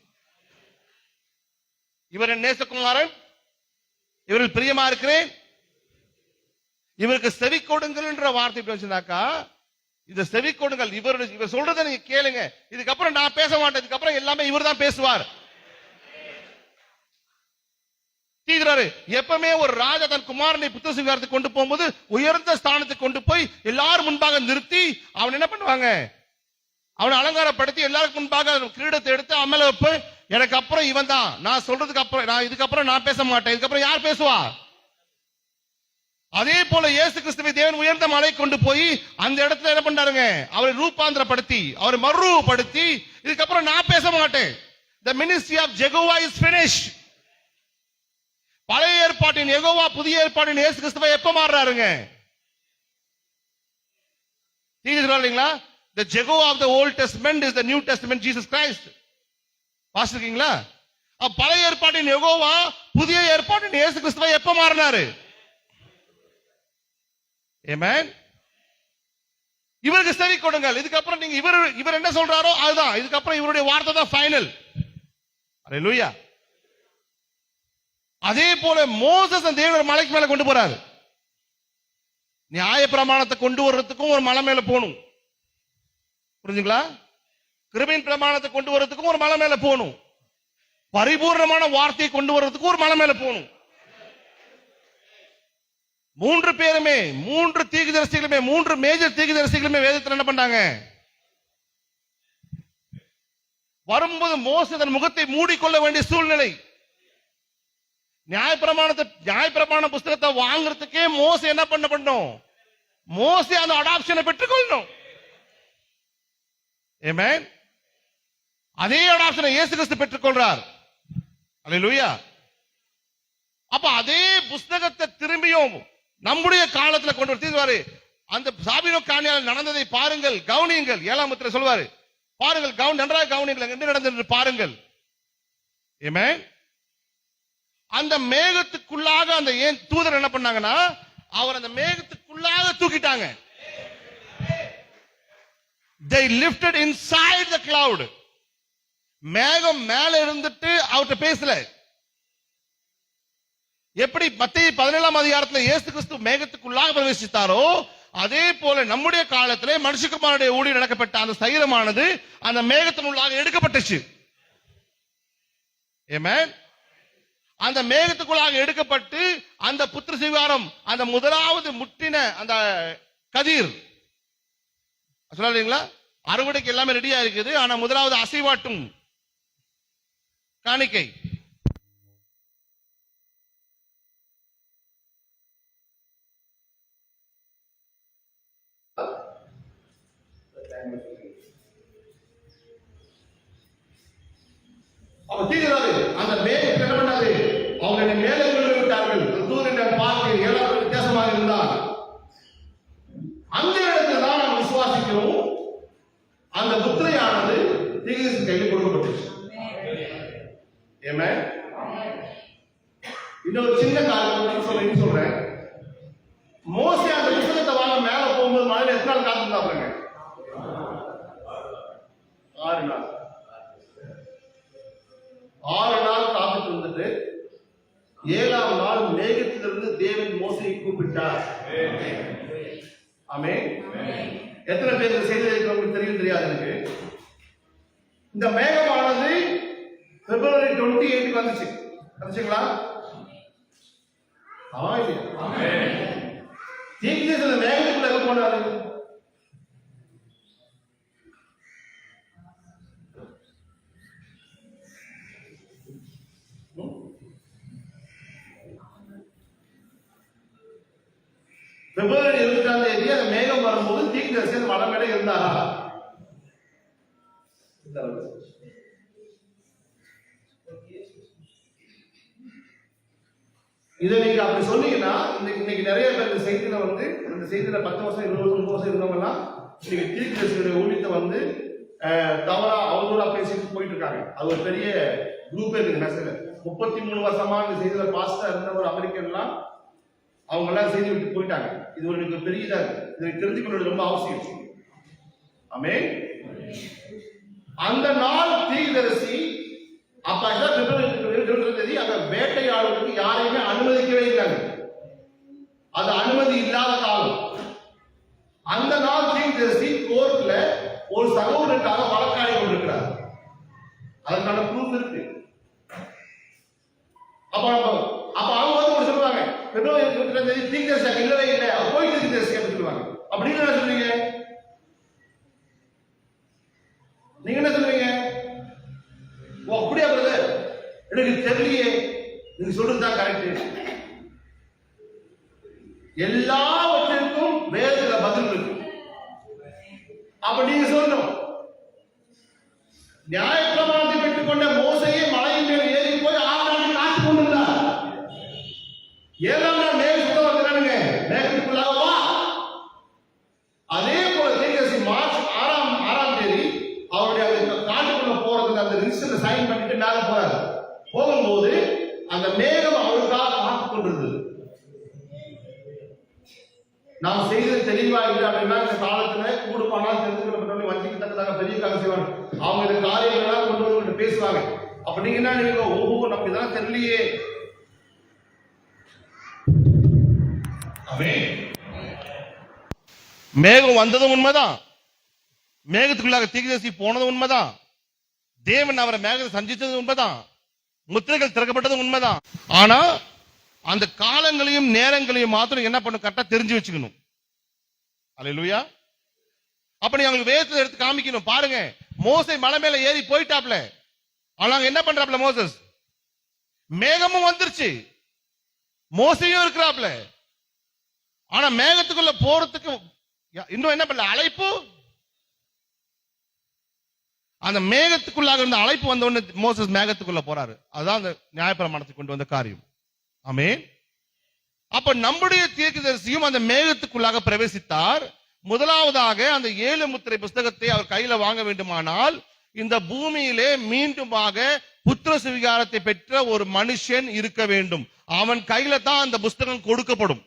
இவரின் நேசகுமாரன், இவரில் பிரியமா இருக்கிறேன், இவருக்கு செவி கொடுங்கள் என்ற வார்த்தை பேசினாக்கா, இந்த செவி கொடுங்கள், இவர் சொல்றதை நீங்க கேளுங்க, இதுக்கப்புறம் நான் பேச மாட்டேன், இதுக்கப்புறம் எல்லாமே இவர் தான் பேசுவார். எப்பவுமே ஒரு ராஜா தன் குமாரனை புத்திர சுவிகாரத்துக்கு கொண்டு போகும்போது உயர்ந்த ஸ்தானத்துக்கு கொண்டு போய் எல்லாரும் முன்பாக நிறுத்தி அவன் என்ன பண்ணுவாங்க? அவனை அலங்காரப்படுத்தி எல்லாருக்கும் முன்பாக கிரீடத்தை எடுத்து அமல வைப்பு, எனக்கு அப்புறம் இவன் தான், நான் சொல்றதுக்கு அப்புறம், நான் இதுக்கப்புறம் நான் பேச மாட்டேன், இதுக்கப்புறம் யார் பேசுவா? அதே போல இயேசு கிறிஸ்துவை தேவன் உயர்ந்த மலை கொண்டு போய் அந்த இடத்துல என்ன பண்ணாருங்க? அவரை ரூபாந்தரப்படுத்தி, அவரை மறுரூபப்படுத்தி, இதுக்கப்புறம் நான் பேச மாட்டேன். The ministry of Jehovah is finished. பழைய ஏற்பாட்டின் யெகோவா புதிய ஏற்பாட்டின் இயேசு கிறிஸ்துவை எப்ப மாறுறாருங்க? இல்லைங்களா? The Jehovah of the Old Testament is the New Testament Jesus Christ. வாசிக்கிறீங்களா? பழைய ஏற்பாட்டின் யெகோவா புதிய ஏற்பாட்டின் இயேசு கிறிஸ்துவை எப்ப மாறினாரு? ஆமென். இவருக்கு செவி கொடுங்கள். இதுக்கப்புறம் நீங்க இவர் என்ன சொல்றாரோ அதுதான், இதுக்கப்புறம் இவருடைய வார்த்தை தான் ஃபைனல். அல்லேலூயா. அதே போல மோசஸ் தேவன் மலைக்கு மேல கொண்டு போறாரு. நியாய பிரமாணத்தை கொண்டு வர்றதுக்கும் ஒரு மலை மேல போகணும். புரிஞ்சுங்களா? கிருபையின் பிரமாணத்தை கொண்டு வர்றதுக்கும் ஒரு மலை மேல போகணும். பரிபூர்ணமான வார்த்தையை கொண்டு வர்றதுக்கும் ஒரு மலை மேல போகணும். மூன்று பேருமே, மூன்று தீர்க்கதரிசிகளுமே, மூன்று மேஜர் தீர்க்கதரிசிகளுமே வேதத்தில் என்ன பண்ணாங்க? வரும்போது மோசே தன் முகத்தை மூடிக்கொள்ள வேண்டிய சூழ்நிலை. நியாயப்பிரமாண புஸ்தகத்தை வாங்குறதுக்கே மோசே என்ன பண்ணணும்? மோசே அந்த அடாப்ஷனை பெற்றுக்கொள்ளணும். ஆமென். அதே அடாப்ஷனை இயேசு கிறிஸ்து பெற்றுக்கொள்றார். அல்லேலூயா. அப்ப அதே புஸ்தகத்தை திரும்பியும் நம்முடைய காலத்துல கொண்டு வருவாரு. அந்த சாபினோ காணியால் நடந்ததை பாருங்கள், கவனியுங்கள். 7ஆம் வசனத்துல சொல்வாரு, பாருங்கள், நன்றாக கவனியுங்கள், என்ன நடந்தது பாருங்கள். ஆமென். அந்த மேகத்துக்குள்ளாக அந்த தூதர் என்ன பண்ணாங்கன்னா, அவர் அந்த மேகத்துக்குள்ளாக தூக்கிட்டாங்க. They lifted inside the cloud. மேகம் மேல இருந்துட்டு அவர்கிட்ட பேசல. எப்படி மத்தேயு 17ஆம் அதிகாரத்துல இயேசு கிறிஸ்து மேகத்துக்குள்ளாக பிரவேசித்தாரோ, அதே போல நம்முடைய காலத்திலே மனுஷகுமாரனுடைய ஊழியம் நடக்கப்பட்ட அந்த சரீரமானது அந்த மேகத்தினுள்ளாக எடுக்கப்பட்டுச்சு. ஆமென். அந்த மேகத்துக்குள்ளாக எடுக்கப்பட்டு அந்த புத்திர சுவிகாரம், அந்த முதலாவது முட்டின அந்த கதிர், சொல்றீங்களா? அறுவடைக்கு எல்லாமே ரெடியா இருக்குது. ஆனா முதலாவது அசைவாட்டும் காணிக்கை. அந்த மேகத்தை என்ன பண்ணாது? அவங்களுடைய மேலே விட்டார்கள். தூதரின் பார்வை எல்லாரும் வித்தியாசமாக இருந்தால் அந்த இடத்துல தான் நாம் விசுவாசிக்கிறோம். அந்த புத்திர ஆமென். இன்னொரு சின்ன காரணம் சொல்றேன். மோசே அந்த புத்தகத்தை வாங்க மேல போகும்போது மழையில எத்தனை நாள் காத்திருந்தாங்க? 6 நாள். 6 நாள் காத்துட்டு இருந்துட்டு 7ஆம் நாள் மேகத்திலிருந்து தேவன் மோசையை கூப்பிட்டார். ஆமென். எத்தனை பேர் இந்த செய்தி இருக்கிறவங்களுக்கு தெரியும் தெரியாது எனக்கு. இந்த மேகமானது February 28 வந்துச்சு. வந்துச்சுங்களா? தீர்க்கதரிசி மேகத்துக்குள்ள எங்க போனாரு? February 28 அந்த மேகம் வரும்போது தீர்க்கதரிசி அந்த மலை மேல இருந்தாரா? இதை நீங்க அப்படி சொன்னீங்கன்னா இன்னைக்கு நிறைய பேர் இந்த செய்தியில இந்த செய்தியில 10 வருஷம் 20 வருஷம் 30 வருஷம் இருந்தவங்க எல்லாம் இன்னைக்கு தீர்க்கதரிசியுடைய ஊழியத்தை தவறா அவதூறா பேசிட்டு போயிட்டு இருக்காங்க. அது ஒரு பெரிய குரூப் இருக்கு மெசேஜ்ல. 33 வருஷமா இந்த செய்தியில பாஸ்டா இருந்த ஒரு அமெரிக்கன்லாம் அவங்க எல்லாம் செய்தி விட்டு போயிட்டாங்க. இது ஒரு பெரிய இதா இருக்கு. இதை தெரிஞ்சுக்கொள்வது ரொம்ப அவசியம். ஆமென். அந்த நாள் தீர்க்கதரிசி அப்ப அந்த வேட்டையாடுவதற்கு யாரையுமே அனுமதிக்கவே இல்லைங்க. அது அனுமதி இல்லாத காலம். அந்த நாள் தீர்க்கதரிசி கோர்ட்ல ஒரு சகோதரனுக்காக வழக்காடி கொண்டிருக்கிறார். அதற்கான ப்ரூஃப் இருக்கு. அப்ப அவங்க சொல்லுவாங்க தீர்க்கதரிசி இல்லவே இல்லை, போய் தீர்க்கதரிசி சொல்லுவாங்க. அப்படின்னு என்ன சொல்றீங்க? நீங்க என்ன சொல்றீங்க? அப்படியா பிரதர், எனக்கு தெரியலையே, நீங்க சொல்றதுதான் கரெக்ட். எல்லாவற்றிற்கும் வேதத்துல பதில் இருக்கு. அப்ப நீங்க சொல்லணும், நியாயப்பிரமாணத்தை பெற்றுக் கொண்ட மோசையே மலையின் மேல் ஏறி போய் 6 நாள் காத்து கொண்டிருந்தார். 7ஆம் நாள் மேல் சுத்தம் வந்துறானுங்க, மேகத்துக்குள்ளாக வா. அதே போல தீர்க்கதரிசி மார்ச் 6ஆம் தேதி அவருடைய காட்டுக்குள்ள போறதுக்கு அந்த ரிஜிஸ்டர்ல சைன் பண்ணிட்டு மேல போறாரு. போகும்போது அந்த மேகம் அவருக்காக காத்துக் கொண்டிருந்தது. நாம் செய்தது தெளிவா இல்லை அப்படின்னா இந்த காலத்துல கூடு பணம் தெரிஞ்சுக்கப்பட்டவங்க வஞ்சிக்கத்தக்கதாக பெரிய காலம் செய்வாங்க. அவங்க இந்த காரியங்கள்லாம் கொண்டு வந்து பேசுவாங்க. அப்படிங்கன்னா நீங்க ஒவ்வொரு நமக்கு இதெல்லாம் தெரியலையே. மேகம் வந்ததும் உண்மைதான், மேகத்துக்குள்ளாக தீர்க்கதரிசி போனதும் உண்மைதான், தேவன் அவரை மேகத்தை சந்தித்தது உண்மைதான், முத்திரைகள் திறக்கப்பட்டது உண்மைதான். ஆனா அந்த காலங்களையும் நேரங்களையும் மாத்திரம் என்ன பண்ணணும், கரெக்டா தெரிஞ்சு வச்சுக்கணும். அல்லேலூயா. அப்ப நீ அவங்களுக்கு வேதத்தை எடுத்து காமிக்கணும். பாருங்க, மோசே மலை மேல ஏறி போயிட்டாப்ல. ஆனா என்ன பண்றாப்ல மோசஸ்? மேகமும் வந்துருச்சு, மோசையும் இருக்கிறாப்ல. ஆனா மேகத்துக்குள்ள போறதுக்கு இன்னும் என்ன பண்ணல, அழைப்பு. அந்த மேகத்துக்குள்ளாக இருந்த அழைப்பு வந்த உடனே மோசஸ் மேகத்துக்குள்ள போறாரு. அதுதான் அந்த நியாயப்பிரமாணத்துக்கு கொண்டு வந்த காரியம். ஆமென். அப்ப நம்முடைய தீர்க்கதரிசியும் அந்த மேகத்துக்குள்ளாக பிரவேசித்தார். முதலாவதாக அந்த 7 முத்திரை புஸ்தகத்தை அவர் கையில வாங்க வேண்டுமானால் இந்த பூமியிலே மீண்டுமாக புத்திர சுவிகாரத்தை பெற்ற ஒரு மனுஷன் இருக்க வேண்டும். அவன் கையில தான் அந்த புஸ்தகம் கொடுக்கப்படும்.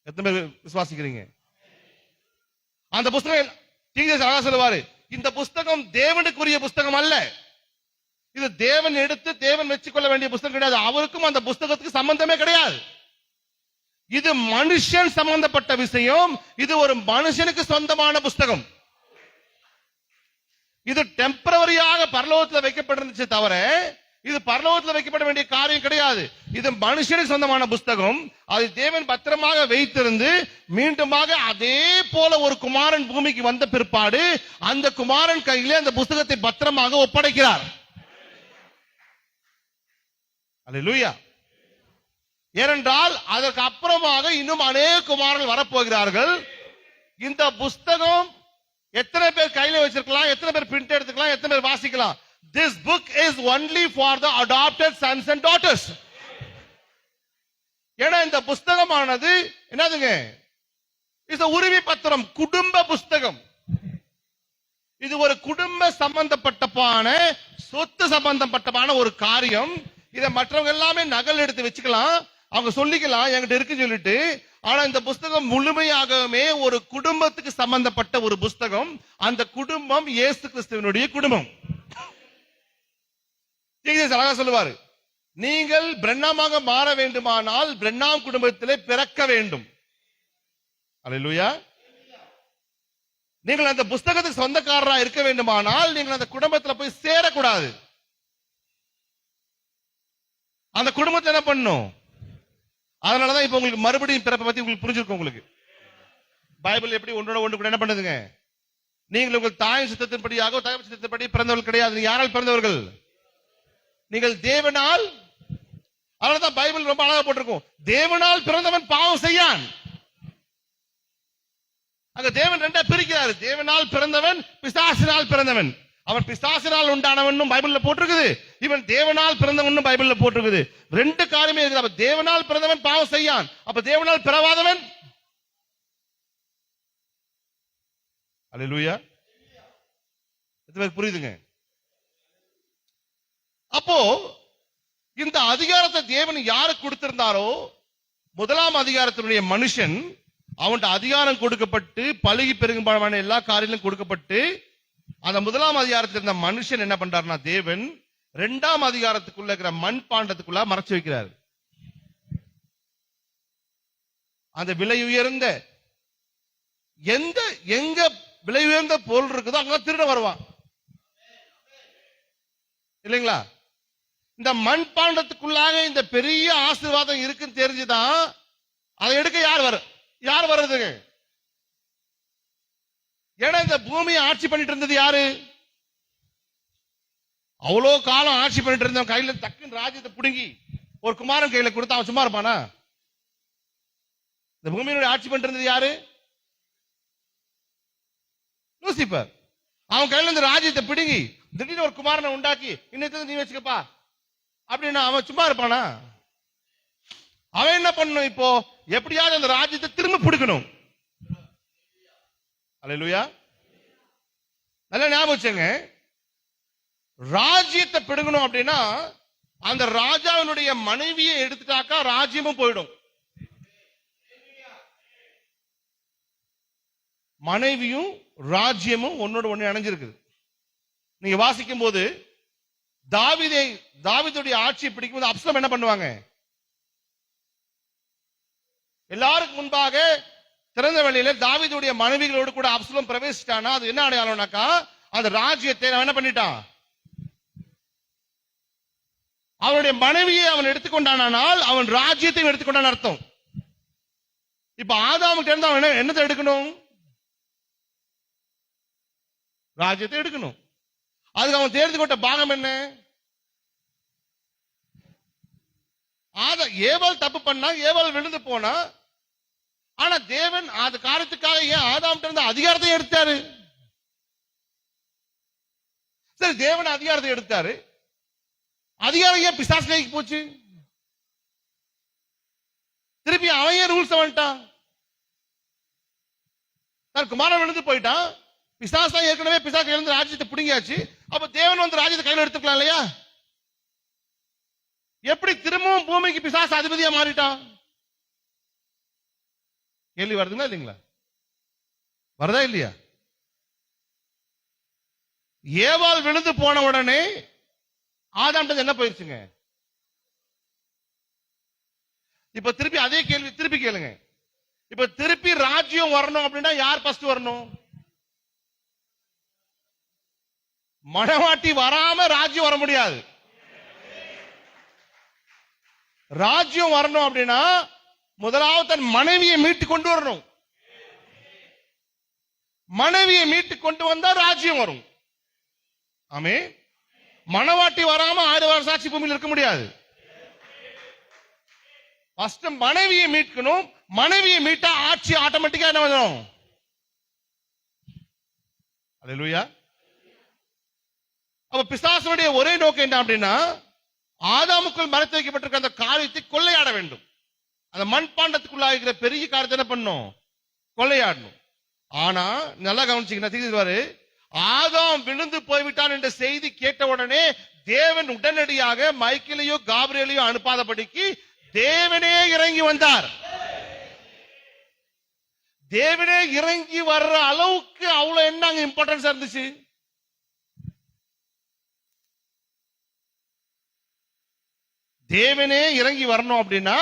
எத்தனை பேர் விசுவாசிக்கிறீங்க? அந்த புஸ்தகம் தீர்க்கதரிசி அழகா சொல்லுவாரு, இந்த புஸ்தகம் தேவனுக்குரிய புஸ்தகம் அல்ல, இது தேவன் எடுத்து தேவன் வச்சுக்கொள்ள வேண்டிய புஸ்தகம் கிடையாது. அவருக்கும் அந்த புஸ்தகத்துக்கு சம்பந்தமே கிடையாது. இது மனுஷன் சம்பந்தப்பட்ட விஷயம். இது ஒரு மனுஷனுக்கு சொந்தமான புஸ்தகம். இது டெம்பரவரியாக பரலோகத்தில் வைக்கப்பட்டிருந்துச்சு தவிர இது பரலோகத்தில் வைக்கப்பட வேண்டிய காரியம் கிடையாது. இது மனுஷனுக்கு சொந்தமான புஸ்தகம். அது தேவன் பத்திரமாக வைத்திருந்து மீண்டுமாக அதே போல ஒரு குமாரன் பூமிக்கு வந்த பிற்பாடு அந்த குமாரன் கையிலே அந்த புஸ்தகத்தை பத்திரமாக ஒப்படைக்கிறார். அல்லேலூயா. ஏனென்றால் அதற்கு அப்புறமாக இன்னும் அநேக குமாரர்கள் வரப்போகிறார்கள். இந்த புஸ்தகம் எத்தனை பேர் கையில வச்சிருக்கலாம், எத்தனை பேர் பிரிண்ட் எடுத்துக்கலாம், எத்தனை பேர் வாசிக்கலாம்? This book is only for the adopted sons and daughters. ஏன்னா இந்த புஸ்தகமானது என்னதுங்க? இது உரிமை பத்திரம், குடும்ப புஸ்தகம். இது ஒரு குடும்ப சம்பந்தப்பட்டப்பான சொத்து சம்பந்தப்பட்டமான ஒரு காரியம். இதை மற்றவங்க எல்லாமே நகல் எடுத்து வச்சுக்கலாம், அவங்க சொல்லிக்கலாம் என்கிட்ட இருக்குன்னு சொல்லிட்டு. ஆனா இந்த புஸ்தகம் முழுமையாகவே ஒரு குடும்பத்துக்கு சம்பந்தப்பட்ட ஒரு புஸ்தகம். அந்த குடும்பம் இயேசு கிறிஸ்துவினுடைய குடும்பம். அழகா சொல்லுவாரு, நீங்கள் பிரண்ணாமாக மாற வேண்டுமானால் பிரண்ணாம் குடும்பத்திலே பிறக்க வேண்டும். அல்லேலூயா. நீங்கள் அந்த புஸ்தகத்துக்கு சொந்தக்காரரா இருக்க வேண்டுமானால் நீங்கள் அந்த குடும்பத்தில் போய் சேரக்கூடாது. அந்த குடும்பத்தை என்ன பண்ணும்? அதனாலதான் இப்ப உங்களுக்கு மறுபடியும் பிறப்பை பத்தி உங்களுக்கு புரிஞ்சிருக்கும். உங்களுக்கு பைபிள் எப்படி ஒன்றோட ஒன்று கூட என்ன பண்ணுதுங்க? நீங்கள் உங்கள் தாய் சித்தத்தின்படியாக தாய் சித்தத்தின்படி பிறந்தவர்கள் கிடையாது. யாரால் பிறந்தவர்கள்? நீங்கள் தேவனால். அதனாலதான் பைபிள் ரொம்ப அழகா போட்டிருக்கும், தேவனால் பிறந்தவன் பாவம் செய்யான். அங்க தேவன் ரெண்டா பிரிக்கிறாரு. தேவனால் பிறந்தவன், பிசாசினால் பிறந்தவன். அவன் பிசாசினால் உண்டானவன் பைபிள்ல போட்டிருக்குது, இவன் தேவனால் பிறந்தவன் பைபிள்ல போட்டிருக்குது. ரெண்டு காரியமே இருக்குது. அப்ப தேவனால் பிறந்தவன் பாவம் செய்யான், அப்ப தேவனால் பிறவாதவன். அல்லேலூயா. புரியுதுங்க? அப்போ இந்த அதிகாரத்தை தேவன் யாருக்கு கொடுத்திருந்தாரோ, முதலாம் அதிகாரத்தினுடைய மனுஷன், அவன்கிட்ட அதிகாரம் கொடுக்கப்பட்டு பழுகி பெருகுமான எல்லா காரியங்களும் கொடுக்கப்பட்டு, அந்த முதலாம் அதிகாரத்தில் இருந்த மனுஷன் என்ன பண்றாருன்னா, தேவன் இரண்டாம் அதிகாரத்துக்குள்ள இருக்கிற மண் பாண்டத்துக்குள்ள மறைச்சு வைக்கிறார். அந்த விலை உயர்ந்த எங்க விலை உயர்ந்த பொருள் இருக்குதோ அங்க திருட வருவான் இல்லைங்களா? இந்த மண் பாண்டத்துக்குள்ளாக இந்த பெரிய ஆசீர்வாதம் இருக்குன்னு தெரிஞ்சுதான் அதை எடுக்க யார் வர்றதுங்க? ஏன்னா இந்த பூமியை ஆட்சி பண்ணிட்டு இருந்தது யாரு? அவ்வளோ காலம் ஆட்சி பண்ணிட்டு இருந்தவன் கையில டக்குன்னு ராஜ்யத்தை புடுங்கி ஒரு குமாரன் கையில கொடுத்து அவன் சும்மா இருப்பானா? இந்த பூமியினுடைய ஆட்சி பண்ணிட்டு இருந்தது யாரு? லூசிபர். அவன் கையில இருந்து ராஜ்யத்தை பிடுங்கி திடீர்னு ஒரு குமாரனை உண்டாக்கி இன்னத்தை நீ வச்சுக்கப்பா அப்படின்னா அவன் சும்மா இருப்பானா? அவன் என்ன பண்ணணும்? இப்போ எப்படியாவது அந்த ராஜ்யத்தை திரும்ப பிடிக்கணும். அல்லேலூயா. நல்லா ஞாபகம் வச்சுங்க, ராஜ்யத்தை பிடுங்கணும் அப்படின்னா அந்த ராஜாவினுடைய மனைவியை எடுத்துட்டாக்கா ராஜ்யமும் போயிடும். மனைவியும் ராஜ்யமும் ஒன்னோட ஒண்ணு இணைஞ்சிருக்குது. நீங்க வாசிக்கும் போது தாவீதுடைய ஆட்சியை பிடிக்கும் போது அப்சலோம் என்ன பண்ணுவாங்க? எல்லாருக்கும் முன்பாக திறந்த வெளியில தாவீதுடைய மனைவிகளோடு கூட அப்சலோம் பிரவேசிட்டானா அது என்ன அடையாளம்னாக்கா, அந்த ராஜ்யத்தை என்ன பண்ணிட்டான்? அவனுடைய மனைவியை அவன் எடுத்துக்கொண்டானால் அவன் ராஜ்யத்தையும் எடுத்துக்கொண்டான் அர்த்தம். இப்ப ஆதாமுக்கு இருந்து அவன் என்னத்தை எடுக்கணும்? ராஜ்யத்தை எடுக்கணும். அதுக்கு அவன் தேர்ந்து கொண்ட பாகம் என்ன? ஏவாள் தப்பு பண்ணா, ஏவாள் விழுந்து போனா, ஆனா தேவன் அந்த காரியத்துக்காக ஏன் ஆதாம்கிட்ட இருந்து அதிகாரத்தை எடுத்தாரு? சரி, தேவன் அதிகாரத்தை எடுத்தாரு, அதிகாரம் ஏன் பிசாசு கைக்கு போச்சு? திருப்பி அவன் ஏன் ரூல்ஸ் வந்துட்டான்? குமாரன் விழுந்து போயிட்டான், பிசாசு தான் ஏற்கனவே பிசாசு எழுந்து ராஜ்யத்தை பிடுங்கியாச்சு. அப்ப தேவன் வந்து ராஜ்யத்தை கையில் எடுத்துக்கலாம் இல்லையா? எப்படி திரும்பவும் பூமிக்கு பிசாசு அதிபதியா மாறிட்டான்? கேள்வி வருதுங்களா இல்லைங்களா? வருதா இல்லையா? ஏவாள் விழுந்து போன உடனே ஆதாம் என்ன போயிருச்சுங்க? இப்ப திருப்பி அதே கேள்வி திருப்பி கேளுங்க. இப்ப திருப்பி ராஜ்யம் வரணும் அப்படின்னா யார் ஃபர்ஸ்ட் வரணும்? மணவாட்டி வராம ராஜ்யம் வர முடியாது. ராஜ்யம் வரணும் அப்படின்னா முதலாவது தன் மனைவியை மீட்டு கொண்டு வரணும். மனைவியை மீட்டு கொண்டு வந்தா ராஜ்யம் வரும். ஆமே. மணவாட்டி வராம 1000 வருஷம் சாட்சி பூமியில் இருக்க முடியாது. ஃபர்ஸ்ட் மனைவியை மீட்கணும். மனைவியை மீட்டா ஆட்சி ஆட்டோமேட்டிக்கா என்ன வரும்? அல்லேலூயா. அப்ப பிசாசுடைய ஒரே நோக்கம் என்ன அப்படின்னா, ஆதாமுக்குள் மறைத்து வைக்கப்பட்டிருக்க அந்த காரியத்தை கொள்ளையாட வேண்டும். அந்த மண்பாண்டத்துக்குள்ள இருக்கிற பெரிய காரியத்தை என்ன பண்ணும்? கொள்ளையாடணும். ஆனா நல்லா கவனிச்சீங்கன்னா ஆதாம் விழுந்து போய்விட்டான் என்ற செய்தி கேட்ட உடனே தேவன் உடனடியாக மைக்கேலையோ காபிரியேலையோ அனுப்பாதபடிக்கு தேவனே இறங்கி வந்தார். தேவனே இறங்கி வர்ற அளவுக்கு அவ்வளவு என்ன இம்பார்ட்டன்ஸ் இருந்துச்சு. தேவனே இறங்கி வரணும் அப்படின்னா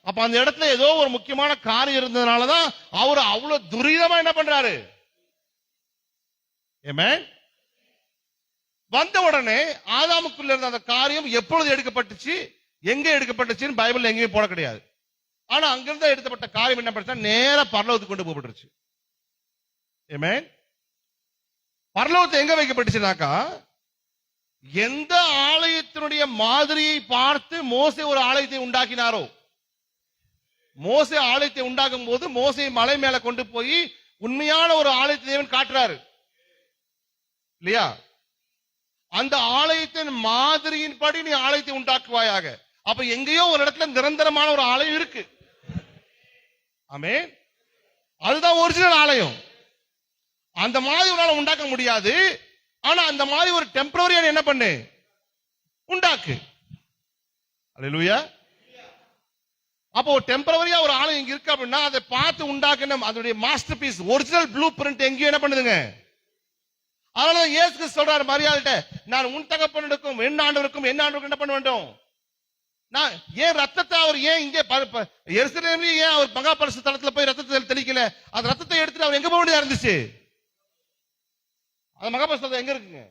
அப்ப அந்த இடத்துல ஏதோ ஒரு முக்கியமான காரியம் இருந்ததுனாலதான் அவர் அவ்வளவு துரிதமா என்ன பண்றாரு. வந்த உடனே ஆதாமுக்குள்ள இருந்த அந்த காரியம் எப்பொழுது எடுக்கப்பட்டுச்சு, எங்க எடுக்கப்பட்டுச்சுன்னு பைபிள்ல எங்கேயும் போட கிடையாது. ஆனா அங்கிருந்து எடுக்கப்பட்ட காரியம் என்ன பண்ணா நேர பரலோகத்துக்கு கொண்டு போகப்பட்டுருச்சு. பரலோகத்தை எங்க வைக்கப்பட்டுச்சுனாக்கா, எந்த ஆலயத்தினுடைய மாதிரியை பார்த்து மோசே ஒரு ஆலயத்தை உண்டாக்கினாரோ, மோசே ஆலயத்தை உண்டாக்கும் போது மோசே மலை மேல கொண்டு போய் உண்மையான ஒரு ஆலயத்தை தேவன் காட்டுறாரு இல்லையா. அந்த ஆலயத்தின் மாதிரியின்படி நீ ஆலயத்தை உண்டாக்குவாயாக. அப்ப எங்கேயோ ஒரு இடத்துல நிரந்தரமான ஒரு ஆலயம் இருக்கு. ஆமென். அதுதான் ஒரிஜினல் ஆலயம். அந்த மாதிரி உன்னால உண்டாக்க முடியாது. ஆனா அந்த மாதிரி ஒரு டெம்பரரியா என்ன பண்ணு, உண்டாக்கு. அல்லேலூயா. அப்போ டெம்பரரியா ஒரு ஆலயம் இங்க இருக்கு அப்படின்னா அதை பார்த்து உண்டாக்கணும். அதனுடைய masterpiece original blueprint எங்கேயும் என்ன பண்ணுதுங்க. அதனால இயேசு கிறிஸ்து சொல்றாரு மரியாதைட்ட, நான் உன் தகப்பனுக்கும் என் ஆண்டவருக்கும் என்ன பண்ண வேண்டும். நான் ஏன் ரத்தத்தை அவர் ஏன் இங்கே எருசலேமிலே ஏன் அவர் மகா பரிசுத்த தலத்துல போய் ரத்தத்தை தெளிக்கல. அந்த ரத்தத்தை எடுத்துட்டு அவர் எங்க போக வேண்டியதா இருந்துச்சு. அந்த மகா பரிசுத்த எங்க இருக்குங்க.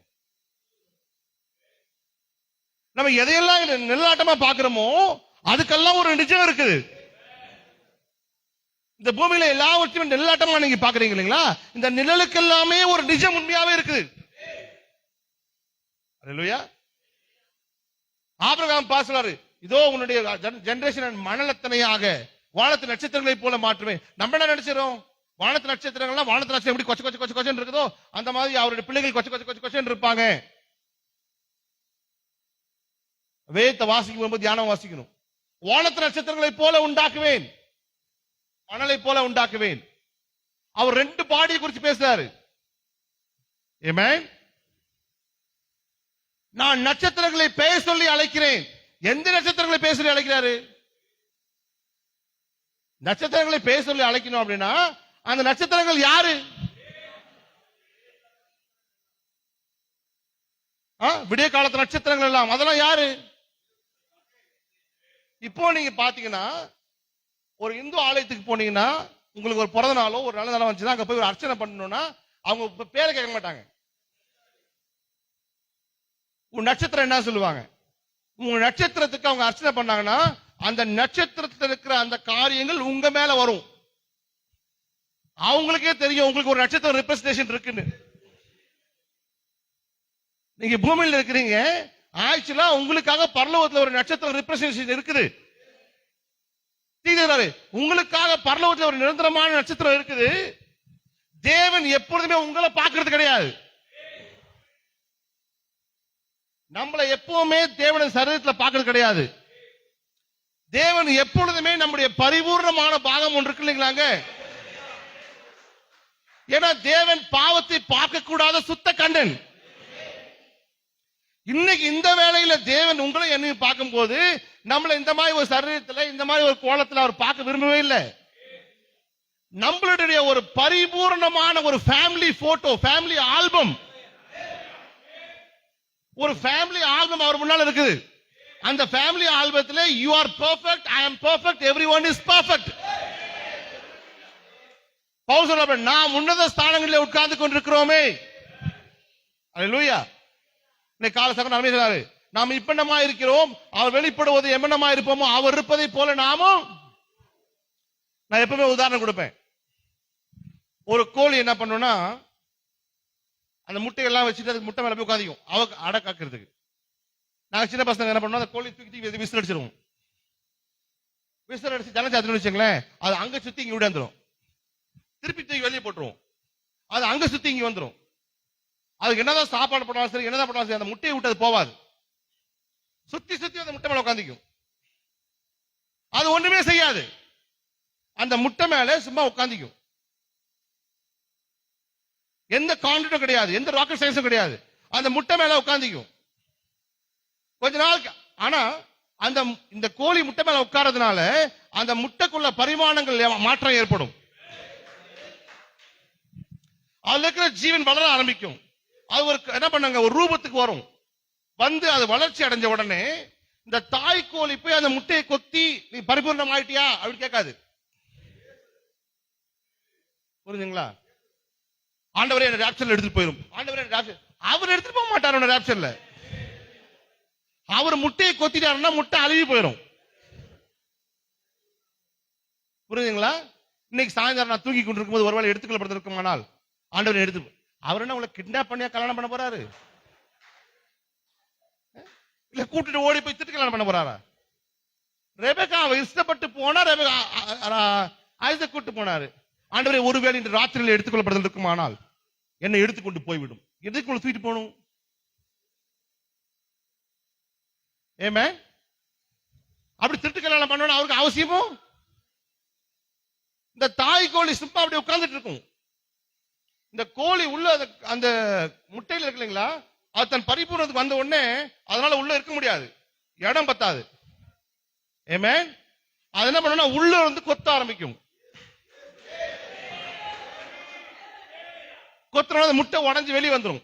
நம்ம எதையெல்லாம் நிழலாட்டமா பாக்குறோமோ அதுக்கெல்லாம் ஒரு நிஜம் இருக்குது. இந்த பூமியில எல்லாவற்றையும் நிழலாட்டமா நீங்க பாக்குறீங்க இல்லைங்களா, இந்த நிழலுக்கு எல்லாமே ஒரு நிஜம் உண்மையாவே இருக்குது. அல்லேலூயா. ஆபிரகாம் பாசுறாரு, இதோ உன்னுடைய ஜெனரேஷன் மணலத்தனையாக வானத்து நட்சத்திரங்களை போல மாற்றுவேன். நம்ம என்ன நினைச்சிரோம், வானத்து நட்சத்திரங்கள்லாம் வானத்து நட்சத்திரம் எப்படி கொச்ச கொச்ச கொச்ச கொச்சன்னு இருக்குதோ அந்த மாதிரி அவருடைய பிள்ளைகள் கொச்ச கொச்ச கொச்ச கொச்சன்னு இருப்பாங்க. வேதத்தை வாசிக்கும் போது தியானம் வாசிக்கணும். வானத்து நட்சத்திரங்களை போல உண்டாக்குவேன், மணலை போல உண்டாக்குவேன். அவர் ரெண்டு பாடியை குறித்து பேசுறாரு. ஆமென். நான் நட்சத்திரங்களை பெயர் சொல்லி அழைக்கிறேன். எந்த நட்சத்திரங்களை பெயர் சொல்லி அழைக்கிறாரு. நட்சத்திரங்களை பெயர் சொல்லி அழைக்கணும் அப்படின்னா அந்த நட்சத்திரங்கள் யாரு. விடிய காலத்து நட்சத்திரங்கள் எல்லாம் அதெல்லாம் யாரு. இப்போ நீங்க பாத்தீங்கன்னா ஒரு இந்து ஆலயத்துக்கு போனீங்கன்னா உங்களுக்கு ஒரு பிறந்த நாளோ ஒரு நல்ல நாளோ வந்துச்சுன்னா அங்க போய் ஒரு அர்ச்சனை பண்ணணும்னா அவங்க பேரை கேட்க மாட்டாங்க. உன் நட்சத்திரம் என்ன சொல்லுவாங்க. உங்க நட்சத்திரத்துக்கு அவங்க அர்ச்சனை பண்ணாங்கன்னா அந்த நட்சத்திரத்தில் இருக்கிற அந்த காரியங்கள் உங்க மேல வரும். அவங்களுக்கே தெரியும் உங்களுக்கு ஒரு நட்சத்திரம் ரெப்ரசன்டேஷன் இருக்குன்னு. நீங்க பூமியில் இருக்கிறீங்க, ஆக்சுவலா உங்களுக்காக பரலோகத்துல ஒரு நட்சத்திரம் ரெப்ரசன்டேஷன் இருக்குது. உங்களுக்காக பரலோகத்துல ஒரு நிரந்தரமான நட்சத்திரம் இருக்குது. தேவன் எப்பொழுதுமே உங்களை பார்க்கிறது கிடையாது. நம்மளை எப்பவுமே தேவன சரீரத்தில் பார்க்கிறது கிடையாது. தேவன் எப்பொழுதுமே நம்முடைய பரிபூர்ணமான பாகம் ஒன்று இருக்கு இல்லைங்களாங்க. ஏன்னா தேவன் பாவத்தை பார்க்க கூடாத சுத்த கண்டன். இன்னைக்கு இந்த வேளையில தேவன் உங்களை என்னையும் பார்க்கும் போது நம்மள இந்த மாதிரி ஒரு சரீரத்துல இந்த மாதிரி ஒரு கோலத்துல அவர் பார்க்க விரும்பவே இல்லை. நம்மளுடைய ஒரு பரிபூர்ணமான ஒரு ஃபேமிலி போட்டோ, ஃபேமிலி ஆல்பம், ஒரு ஃபேமிலி ஆல்பம் அவர் முன்னால இருக்குது. அந்த ஃபேமிலி ஆல்பத்துல you are perfect, I am perfect, everyone is perfect. Paul சொல்றாரு, நாம் உன்னத ஸ்தானங்களில் உட்கார்ந்து கொண்டிருக்கிறோமே. அல்லேலூயா. இன்னைக்கு கால சகோதரன் அருமையா சொல்றாரு, நாம் இப்பண்டமா இருக்கிறோம், அவர் வெளிப்படுவது எம்மனமா இருப்போமோ அவர் இருப்பதை போல நாமும். நான் எப்பவுமே உதாரணம் கொடுப்பேன். ஒரு கோழி என்ன பண்ணுனா அந்த முட்டையெல்லாம் வச்சுட்டு அதுக்கு முட்டை மேல போய் உட்காந்துக்கும் அவக்கு அடை காக்கிறதுக்கு. நாங்க சின்ன பசங்க என்ன பண்ணோம், அந்த கோழி தூக்கி விசில் அடிச்சிருவோம். விசில் அடிச்சு ஜன சாத்திரம் வச்சுங்களேன், அது அங்க சுத்தி இங்க விடாந்துரும். திருப்பி தூக்கி வெளியே போட்டுருவோம், அது அங்க சுத்தி இங்க வந்துடும். அதுக்கு என்னதான் சாப்பாடு போட்டாலும் சரி, என்னதான் போட்டாலும் சரி, அந்த முட்டையை விட்டு அது போவாது. சுத்தி சுத்தி அந்த முட்டை மேல உட்காந்துக்கும். அது ஒண்ணுமே செய்யாது, அந்த முட்டை மேல சும்மா உட்காந்துக்கும். எந்த கான்ட்ராக்டும் கிடையாது, எந்த ராக்கெட் சயின்ஸும் கிடையாது. அந்த முட்டை மேல உட்கார்ந்திக்கும் கொஞ்ச நாள். ஆனா அந்த இந்த கோழி முட்டை மேல உட்கார்றதுனால அந்த முட்டைக்குள்ள பரிமாணங்கள் மாற்றம் ஏற்படும். அதுல இருக்கிற ஜீவன் வளர ஆரம்பிக்கும். அது ஒரு என்ன பண்ணாங்க, ஒரு ரூபத்துக்கு வரும். வந்து அது வளர்ச்சி அடைஞ்ச உடனே இந்த தாய் கோழி போய் அந்த முட்டையை கொத்தி நீ பரிபூர்ணம் ஆயிட்டியா அப்படின்னு கேட்காது. புரிஞ்சுங்களா? ஆண்டவரே என்ன ராப்சர்ல எடுத்துட்டு போயிரும். ஆண்டவரே அவர் எடுத்துட்டு போக மாட்டார் ராப்சர்ல. அவர் முட்டையை கொத்திட்டாருன்னா முட்டை அழுகி போயிடும். புரியுதுங்களா? இன்னைக்கு சாயந்தரம் நான் தூங்கி கொண்டிருக்கும் போது ஒருவேளை எடுத்துக்கொள்ளப்பட்டிருக்குமானால் ஆண்டவர் எடுத்து அவர் என்ன உங்களை கிட்னாப் பண்ணியா கல்யாணம் பண்ண போறாரு? இல்ல கூட்டிட்டு ஓடி போய் திட்டு கல்யாணம் பண்ண போறாரா? ரெபெக்கா அவ இஷ்டப்பட்டு போனா ஐசக் கூட்டு போனாரு. ஆண்டவரே ஒருவேளை இன்று ராத்திரியில் எடுத்துக்கொள்ளப்படுதல் இருக்குமானால் என்னை எடுத்துக்கொண்டு போய்விடும். எதுக்குள்ள தூக்கிட்டு போகணும்? ஏமே அப்படி திருட்டு கல்யாணம் பண்ணணும் அவருக்கு அவசியமோ? இந்த தாய் கோழி சும்மா அப்படி உட்கார்ந்துட்டு இருக்கும். இந்த கோழி உள்ள அந்த முட்டையில இருக்கு இல்லைங்களா, அது தன் பரிபூர்ணத்துக்கு வந்த உடனே அதனால உள்ள இருக்க முடியாது, இடம் பத்தாது. ஏமே அது என்ன பண்ணா உள்ள வந்து கொத்த ஆரம்பிக்கும். கொத்துறோம் முட்டை உடஞ்சு வெளியே வந்துடும்.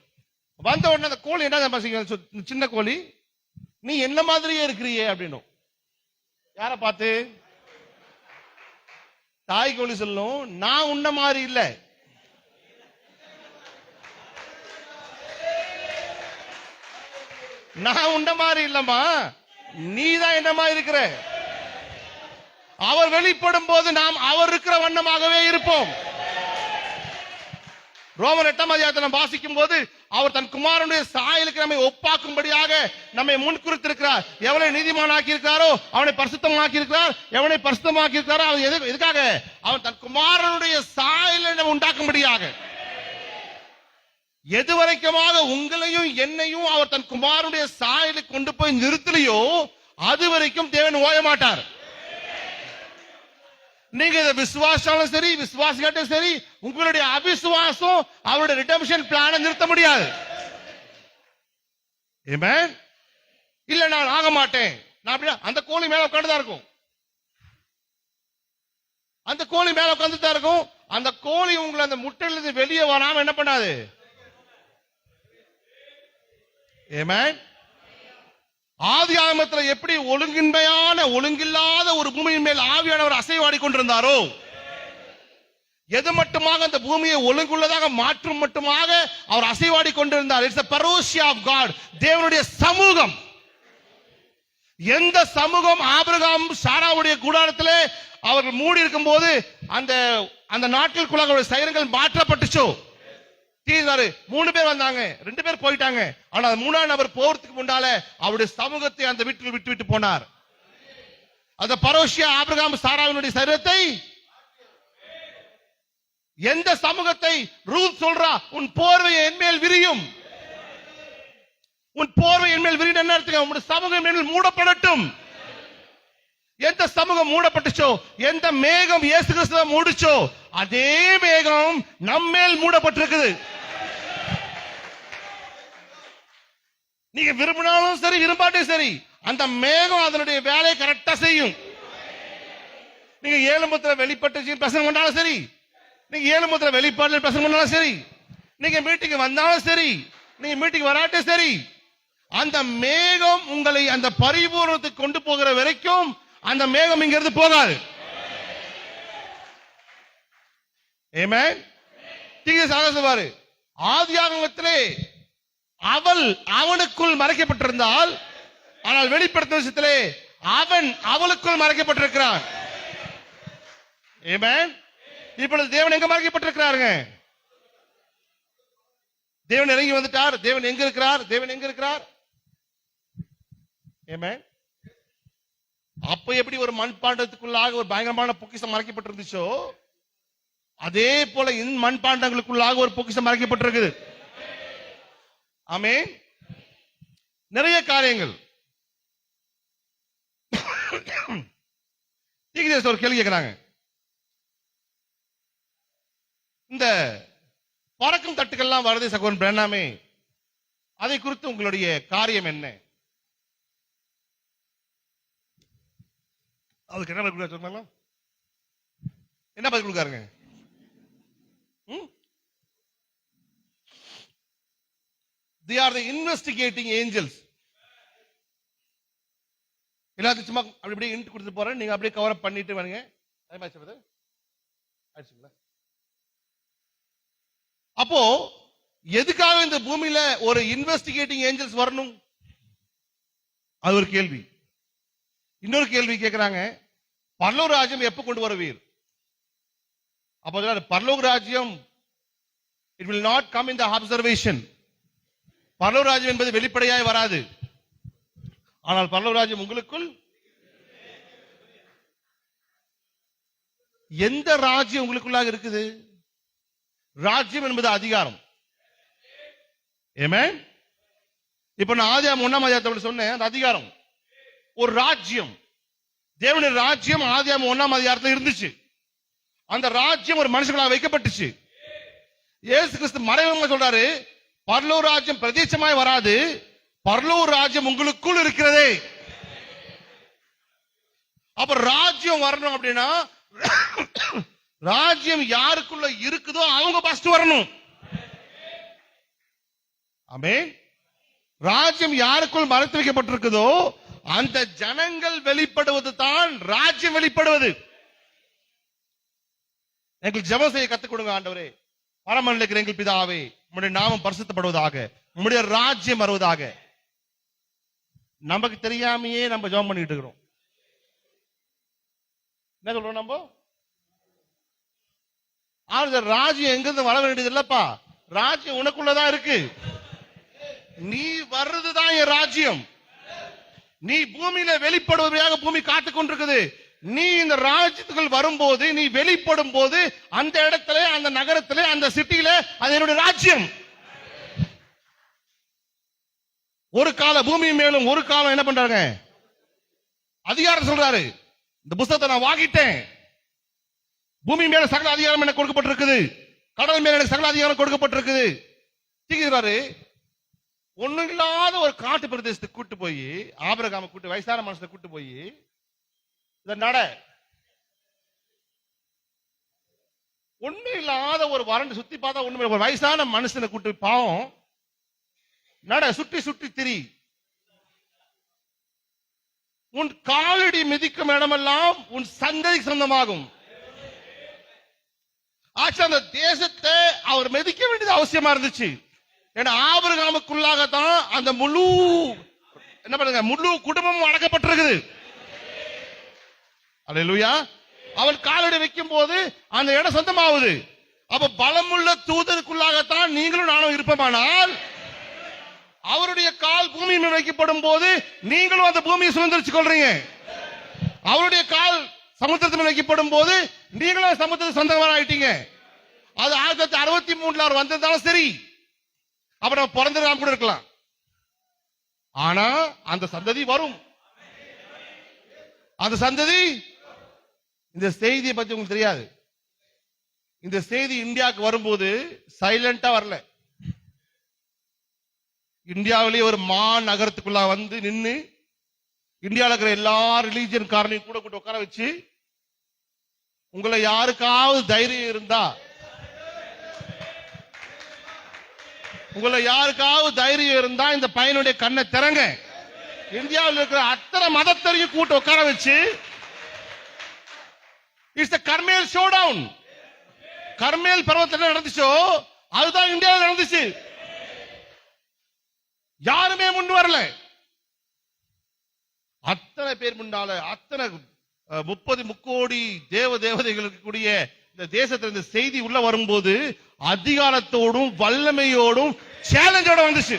வந்த உடனே அந்த கோழி என்ன சின்ன கோழி, நீ என்ன மாதிரியே இருக்கிறியே அப்படின்னும். யார பார்த்து? தாய் கோழி சொல்லும், நான் உன்ன மாதிரி இல்ல, நான் உன்ன மாதிரி இல்லம்மா, நீதான் என்ன மாதிரி இருக்கிற. அவர் வெளிப்படும் போது நாம் அவர் இருக்கிற வண்ணமாகவே இருப்போம். ரோமர் 8ஆம் அதிகாரத்தை நாம் வாசிக்கும் போது அவர் தன் குமாரனுடைய சாயலுக்கு நம்மை ஒப்பாக்கும்படியாக நம்மை முன்குறித்திருக்கிறார். எவனை நீதிமானாக்கி இருக்கிறாரோ அவனை பரிசுத்தமாக்கி இருக்கிறார். எவனை பரிசுத்தமாக்கி இருக்கிறாரோ அவன் எதுக்காக? அவன் தன் குமாரனுடைய சாயலை நம்ம உண்டாக்கும்படியாக. எதுவரைக்குமாக உங்களையும் என்னையும் அவர் தன் குமாரனுடைய சாயலை கொண்டு போய் நிறுத்தலையோ அது வரைக்கும் தேவன் ஓய மாட்டார். நீங்க இதை விசுவாசாலும் சரி விசுவாசிக்காட்டும் சரி, உங்களுடைய அவிசுவாசம் அவருடைய ரிடெம்ஷன் பிளானை நிறுத்த முடியாது. ஆமென். இல்ல நான் ஆக மாட்டேன், நான் அப்படியே அந்த கோழி மேல உட்கார்ந்துதான் இருக்கும். அந்த கோழி மேல உட்கார்ந்துதான் இருக்கும். அந்த கோழி உங்களை அந்த முட்டையிலிருந்து வெளியே வராம என்ன பண்ணாது. ஆமென். ஆதி ஆகமத்தில் எப்படி ஒழுங்கின்மையான ஒழுங்கில்லாத ஒரு பூமியின் மேல் ஆவியானவர் அசைவாடி கொண்டிருந்தாரோ, எது மட்டுமாக அந்த பூமியை ஒழுங்குள்ளதாக மாற்றும் மட்டுமாக அவர் அசைவாடி கொண்டிருந்தார். It's a parousia of God. தேவனுடைய சமூகம். எந்த சமூகம் ஆபிரகாம் சாராவுடைய கூடாரத்திலே அவர்கள் மூடி இருக்கும் போது அந்த அந்த நாட்டிற்குள்ளாக அவருடைய சைரங்கள் மாற்றப்பட்டுச்சோ, 3 பேர் வந்தாங்க, 2 பேர் போயிட்டாங்க. ஆனா 3ஆம் நபர் போறதுக்கு முன்னால அவருடைய சமூகத்தை அந்த வீட்டில் விட்டு போனார். அந்த பரோஷியா ஆபிரகாம் சாராவினுடைய சரீரத்தை, எந்த சமூகத்தை ரூத் சொல்றா, உன் போர்வை என் மேல் விரியும், உன் போர்வை என் மேல் விரியும். என்ன அர்த்தம்? உங்களுடைய சமூகம் என் மேல் மூடப்படட்டும். எந்த சமூகம் மூடப்பட்டுச்சோ, எந்த மேகம் இயேசு கிறிஸ்துவை மூடிச்சோ, அதே மேகம் நம்மேல் மூடப்பட்டிருக்குது. நீங்க விரும்பினாலும் சரி விரும்பாட்டும் சரி, அந்த மேகம் அதனுடைய வேலையை கரெக்டா செய்யும். நீங்க 7 வெளிப்பட்டு பிரசங்கம் பண்ணாலும் சரி, நீங்க 7 வெளிப்பாடு பிரசங்கம் பண்ணாலும் சரி, நீங்க மீட்டிங் வந்தாலும் சரி, நீங்க மீட்டிங் வராட்டும் சரி, அந்த மேகம் உங்களை அந்த பரிபூர்ணத்துக்கு கொண்டு போகிற வரைக்கும் அந்த மேகம் இங்க இருந்து போகாது. ஆமென். சொல்வாரு, ஆதியாகமத்திலே அவள் அவனுக்குள் மறைக்கப்பட்டிருந்தால், ஆனால் வெளிப்படுத்தும் விஷயத்திலே அவன் அவளுக்குள் மறைக்கப்பட்டிருக்கிறான். ஆமென். இப்பொழுது தேவன் எங்க மறைக்கப்பட்டிருக்கிறாருங்க? தேவன் இறங்கி வந்துட்டார். தேவன் எங்க இருக்கிறார்? தேவன் எங்க இருக்கிறார்? ஆமென். அப்ப எப்படி ஒரு மண்பாண்டத்துக்குள்ளாக ஒரு பயங்கரமான பொக்கிஷம் மறைக்கப்பட்டிருந்துச்சோ, அதே போல இந்த மண்பாண்டங்களுக்குள்ளாக ஒரு பொக்கிஷம் மறைக்கப்பட்டிருக்குது. ஆமென். நிறைய காரியங்கள். ஒரு கேள்வி கேட்கிறாங்க, இந்த பறக்கும் தட்டுகள்லாம் வருது சகோதரன் பிரணாமே, அதை குறித்து உங்களுடைய காரியம் என்ன? அதுக்கு என்ன பதில் கொடுக்க சொன்னாலும் என்ன பதில் கொடுக்காருங்க? They are the investigating angels. எல்லாத்தையும் சும்மா அப்படி அப்படியே இன்ட் கொடுத்துட்டு போறேன், நீங்க அப்படியே கவர் அப் பண்ணிட்டு வாங்க. அப்போ எதுக்காக இந்த பூமியில ஒரு இன்வெஸ்டிகேட்டிங் ஏஞ்சல்ஸ் வரணும்? அது ஒரு கேள்வி. இன்னொரு கேள்வி கேட்கிறாங்க, பரலோக ராஜ்யம் எப்ப கொண்டு வருவீர்? அப்போ பரலோக ராஜ்யம் it will not come in the observation. பரலோக ராஜ்யம் என்பது வெளிப்படையாய் வராது, ஆனால் பரலோக ராஜ்யம் உங்களுக்குள். எந்த ராஜ்யம் உங்களுக்குள்ளாக இருக்குது? ராஜ்யம் என்பது அதிகாரம். ஆமென். இப்ப நான் ஆதியாகமம் 1ஆம் அதிகாரத்துல சொன்னேன், அந்த அதிகாரம் ஒரு ராஜ்யம். தேவனுடைய ராஜ்யம் ஆதியாகமம் 1ஆம் அதிகாரத்துல இருந்துச்சு. அந்த ராஜ்யம் ஒரு மனுஷங்களாக வைக்கப்பட்டுச்சு. இயேசு கிறிஸ்து மறைமுகமா சொல்றாரு, பரலோக ராஜ்யம் பிரத்யட்சமாய் வராது, பரலோக ராஜ்யம் உங்களுக்குள் இருக்கிறதே. அப்ப ராஜ்யம் வரணும் அப்படின்னா ராஜ்யம் யாருக்குள்ள இருக்குதோ அவங்க ஃபர்ஸ்ட் வரணும். ஆமென். ராஜ்யம் யாருக்குள் மறைத்து வைக்கப்பட்டிருக்குதோ அந்த ஜனங்கள் வெளிப்படுவது தான் ராஜ்யம் வெளிப்படுவது. எங்களுக்கு ஜெபம் செய்ய கத்துக் கொடுங்க ஆண்டவரே. பரமண்டலத்தில் இருக்கிற எங்கள் பிதாவே, உம்முடைய நாமம் பரிசுத்தப்படுவதாக, உம்முடைய ராஜ்யம் வருவதாக. நமக்கு தெரியாமையே நம்ம ஜெபம் பண்ணிட்டு இருக்கிறோம். என்ன சொல்றோம் நம்ம? ராஜ்யம் எங்கிருந்து வர வேண்டியது இல்லப்பா, ராஜ்யம் உனக்குள்ளதான் இருக்கு. நீ வர்றதுதான் என் ராஜ்யம். நீ பூமியில வெளிப்படுவதாக பூமி காத்துக் கொண்டிருக்குது. நீ இந்த ராஜ்யத்துக்குள் வரும்போது, நீ வெளிப்படும் போது அந்த இடத்துல, அந்த நகரத்துல, அந்த சிட்டியில அது என்னுடைய ராஜ்யம். ஒரு கால பூமி மேலும் ஒரு காலம் என்ன பண்றாங்க? அதிகாரம் சொல்றாரு, இந்த புத்தகத்தை நான் வாங்கிட்டேன், பூமி மேல சகல அதிகாரம் எனக்கு கொடுக்கப்பட்டிருக்குது, கடல் மேல எனக்கு சகல அதிகாரம் கொடுக்கப்பட்டிருக்குது. தீர்க்கிறாரு. ஒண்ணும் இல்லாத ஒரு காட்டு பிரதேசத்துக்கு கூட்டு போய், ஆபிரகாம கூட்டு, வயசான மனுஷனை கூட்டு போய் இத நட, ஒண்ணு இல்லாத ஒரு வறண்டு சுத்தி பார்த்தா ஒண்ணுமே, ஒரு வயசான மனுஷனை கூட்டு பாவம் நட, சுற்றி சுற்றி திரி, உன் காலடி மிதிக்கும் இடமெல்லாம் உன் சந்ததி சொந்தமாகும். ஆச்சு, அந்த தேசத்தை அவர் மிதிக்க வேண்டியது அவசியமா இருந்துச்சு. ஏன்னா ஆபிரகாமுக்குள்ளாகத்தான் அந்த முழு என்ன பண்ணுங்க, முழு குடும்பமும் அடக்கப்பட்டிருக்குது. அல்லேலூயா. அவன் காலடி வைக்கும் போது அந்த இடம் சொந்தமாகுது. அப்ப பலமுள்ள தூதருக்குள்ளாகத்தான் நீங்களும் நானும் இருப்போமானால், அவருடைய கால் பூமி மேல் வைக்கப்படும் போது நீங்களும் அந்த பூமியை சுதந்திரிச்சு கொள்றீங்க. அவருடைய கால் சமுத்திரத்தில் மேல் வைக்கப்படும் போது நீங்களும் சமுத்திரத்தை சொந்தமாயிட்டீங்க. அது 1963 அவர் வந்திருந்தாலும் சரி, அப்புறம் பிறந்திருக்காம கூட இருக்கலாம், ஆனா அந்த சந்ததி வரும். அந்த சந்ததி, இந்த செய்தியை பத்தி உங்களுக்கு தெரியாது. இந்த செய்தி இந்தியாவுக்கு வரும்போது சைலண்டா வரல. இந்தியாவிலேயே ஒரு மாநகரத்துக்குள்ள வந்து நின்று இந்தியாவில் இருக்கிற எல்லா ரிலீஜியன் காரனையும் கூட கூட்டு உட்கார வச்சு, உங்களை யாருக்காவது தைரியம் இருந்தா, உங்களை யாருக்காவது தைரியம் இருந்தா இந்த பையனுடைய கண்ணை திறங்க, இந்தியாவில் இருக்கிற அத்தனை மதத்தரையும் கூட்டு உட்கார வச்சு, it's the Carmel showdown. Carmel பர்வதத்தில் நடந்துச்சோ அதுதான் இந்தியாவில் நடந்துச்சு. யாருமே முன் வரல. அத்தனை பேர் முன்னால, அத்தனை 30 முக்கோடி தேவதைகளுக்கு கூடிய இந்த தேசத்துல இந்த செய்தி உள்ள வரும்போது அதிகாரத்தோடும் வல்லமையோடும் சேலஞ்சோட வந்துச்சு.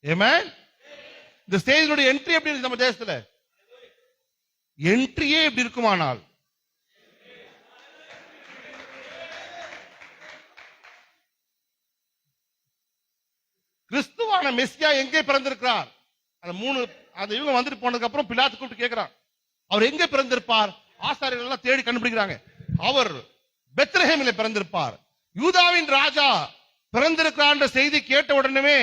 ஆமென். இந்த செய்தியுடைய என்ட்ரி எப்படி இருக்கு நம்ம தேசத்துல? என்ட்ரியே எப்படி இருக்குமானால், கிறிஸ்துவான மெசியா எங்கே பிறந்திருக்கிறார்? அந்த 3 அந்த இவங்க வந்துட்டு போனதுக்கு அப்புறம் பிலாத்து கூப்பிட்டு கேட்கிறான், அவர் எங்கே பிறந்திருப்பார்? ஆசாரியர்கள் எல்லாம் தேடி கண்டுபிடிக்கிறாங்க, அவர் பெத்லஹேமிலே பிறந்திருப்பார். யூதாவின் ராஜா பிறந்திருக்கிறான்ற செய்தி கேட்ட உடனே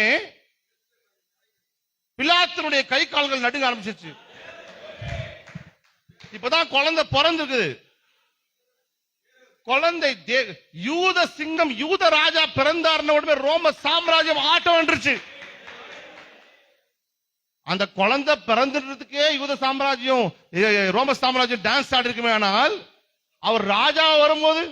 பிலாத்தினுடைய கை கால்கள் நடுங்க ஆரம்பிச்சிச்சு. இப்பதான் குழந்தை பிறந்திருக்குது. குழந்தை யூத சிங்கம், யூத ராஜா பிறந்தார்ன உடனே ரோம சாம்ராஜ்யம் ஆட்டம் வந்துருச்சு. அந்த குழந்தை பிறந்ததுக்கே யூத சாம்ராஜ்யம், ரோம சாம்ராஜ்யம் டான்ஸ் ஆடி இருக்குமே. ஆனால் அவர் ராஜா வரும்போது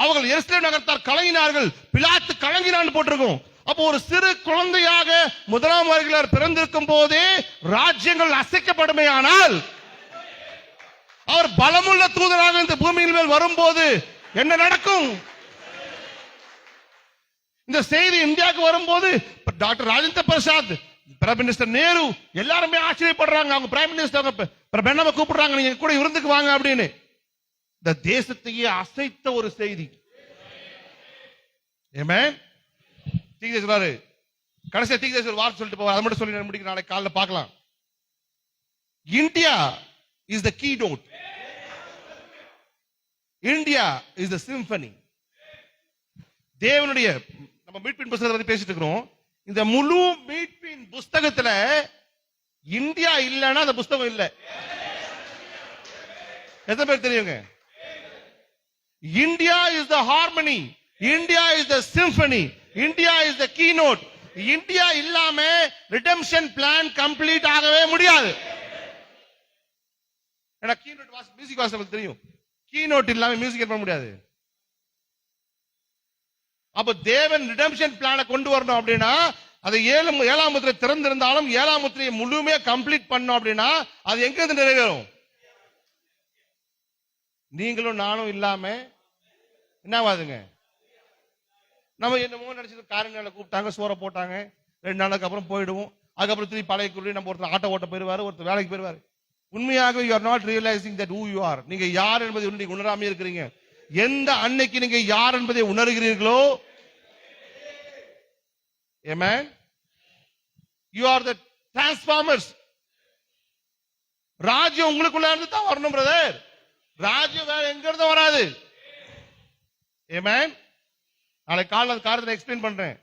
அவர்கள் எருசலேம் நகரத்தார் கலங்கினார்கள், பிலாத்து கலங்கினான்னு போட்டிருக்கும். அப்போ ஒரு சிறு குழந்தையாக முதலாம் வருகிறார் பிறந்திருக்கும் போதே ராஜ்யங்கள் அசைக்கப்படுமே. ஆனால் அவர் பலமுள்ள தூதராக இந்த பூமியின் மேல் வரும்போது என்ன நடக்கும்? இந்த செய்தி இந்தியாவுக்கு வரும்போது doctor Rajendra Prasad, prime minister Nehru எல்லாருமே ஆச்சரியப்படுறாங்க. அவங்க பிரைம் மினிஸ்டர் பிரணாம கூப்பிடுறாங்க, நீங்க கூட விருந்துக்கு வாங்க அப்படின்னு. இந்த தேசத்தையே அசைத்த ஒரு செய்தி. ஆமென். சொல்றாரு கடைசியா தீர்க்கதரிசி ஒரு வார்த்தை சொல்லிட்டு போவார். அதை மட்டும் சொல்லி முடிக்க நாளைக்கு காலைல பார்க்கலாம். India is the keynote, India is the symphony. தேவனுடைய நம்ம மீட்பின் புஸ்தகத்தை பத்தி பேசிட்டு இருக்கிறோம். இந்த முழு மீட்பின் புஸ்தகத்துல இந்தியா இல்லைன்னா அந்த புஸ்தகம் இல்லை. எத்தனை பேர் தெரியுங்க? India is the harmony, India is the symphony, India is the keynote. India இல்லாம ரிடெம்ஷன் பிளான் கம்ப்ளீட் ஆகவே முடியாது. ஏன்னா கீனோட் மியூசிக் வாசிக்க தெரியும், கீனோட் இல்லாம மியூசிக் பண்ண முடியாது. அப்ப தேவன் ரிடெம்ஷன் பிளானை கொண்டு வரணும் அப்படின்னா அது ஏழாம் முத்திரை திறந்திருந்தாலும் ஏழாம் முத்திரையை முழுமையா கம்ப்ளீட் பண்ணோம் அப்படின்னா அது எங்க இருந்து நிறைவேறும்? நீங்களும் நானும் இல்லாம என்னவாதுங்க? நம்ம என்னமோ நினைச்சது, காரியங்களை கூப்பிட்டாங்க, சோறை போட்டாங்க, 2 நாளுக்கு அப்புறம் போயிடுவோம். அதுக்கப்புறம் திருப்பி பழைய குறி நம்ம ஒருத்தர் ஆட்டோ ஓட்ட போயிருவாரு, ஒருத்தர் வேலைக்கு போயிருவாரு. உண்மையாக you are not realizing that who you are. நீங்க யார் என்பதை உணராம இருக்கிறீங்க. எந்த அன்னைக்கு நீங்க யார் என்பதை உணர்கிறீர்களோ, amen, you are the transformers. ராஜ்யம் உங்களுக்குள்ள இருந்து தான் வரணும் பிரதர். ராஜ்யம் வேற எங்க இருந்து வராது. amen. நாளைக்கு காலைல காரியத்தை எக்ஸ்பிளைன் பண்றேன்.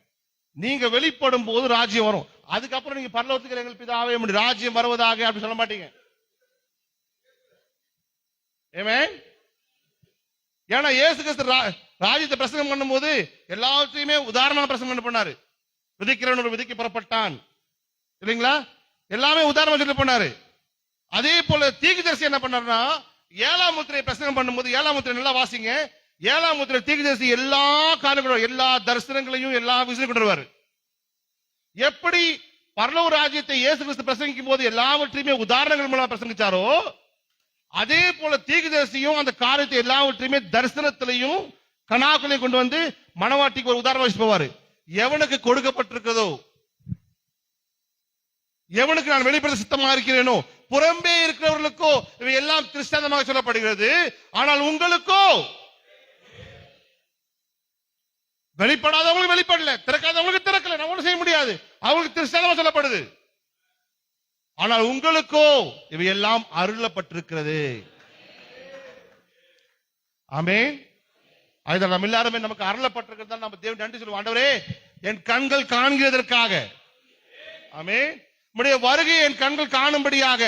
நீங்க வெளிப்படும் போது ராஜ்யம் வரும். அதுக்கப்புறம் நீங்க பரலோகத்துக்கு எங்கள் பிதாவே உம்முடைய ராஜ்யம் வருவதாக அப்படி சொல்ல மாட்டீங்க. amen. ஏன்னா இயேசு கிறிஸ்து ராஜ்யத்தை பிரசங்கம் பண்ணும்போது எல்லாத்தையுமே உதாரணமான பிரசங்கம் பண்ணாரு. விதைக்கிறவன் ஒரு விதைக்கு புறப்பட்டான் இல்லைங்களா? எல்லாமே உதாரணமா சொல்லி பண்ணாரு. அதே போல தீர்க்கதரிசி என்ன பண்ணாருன்னா, 7ஆம் முத்திரையை பிரசங்கம் பண்ணும்போது 7ஆம் முத்திரை நல்லா வாசிங்க. 7ஆம் முத்திரை தீர்க்கதரிசி எல்லா காரியங்களும், எல்லா தரிசனங்களையும், எல்லா விஷயம் கொண்டு வருவாரு. எப்படி பரலோக ராஜ்யத்தை இயேசு கிறிஸ்து பிரசங்கிக்கும் போது எல்லாவற்றையுமே உதாரணங்கள் மூலம் பிரசங்கிச்சாரோ, அதே போல தீர்க்கதரிசியும் அந்த காரியத்தை எல்லாவற்றையுமே தரிசனத்திலையும் கனாக்களையும் கொண்டு வந்து மனவாட்டிக்கு ஒரு உதாரணம் வச்சு போவாரு. எவனுக்கு கொடுக்கப்பட்டிருக்கிறதோ, எவனுக்கு நான் வெளிப்படுத்த சித்தமா இருக்கிறேனோ, புறம்பே இருக்கிறவர்களுக்கோ இவை எல்லாம் திருஷ்டாந்தமாக சொல்லப்படுகிறது. ஆனால் உங்களுக்கோ, வெளிப்படாதவங்களுக்கு வெளிப்படல, திறக்காதவங்களுக்கு திறக்கல, நம்ம ஒன்றும் செய்ய முடியாது. அவங்களுக்கு திருஷ்டாந்தமாக சொல்லப்படுது. ஆனால் உங்களுக்கோ இவை எல்லாம் அருளப்பட்டிருக்கிறது. ஆமென். அதுதான் நம்ம எல்லாருமே நமக்கு அருளப்பட்டிருக்கிறது. நம்ம தேவன் நன்றி சொல்லுவோம். ஆண்டவரே, என் கண்கள் காண்கிறதற்காக, ஆமென், உம்முடைய வருகை என் கண்கள் காணும்படியாக,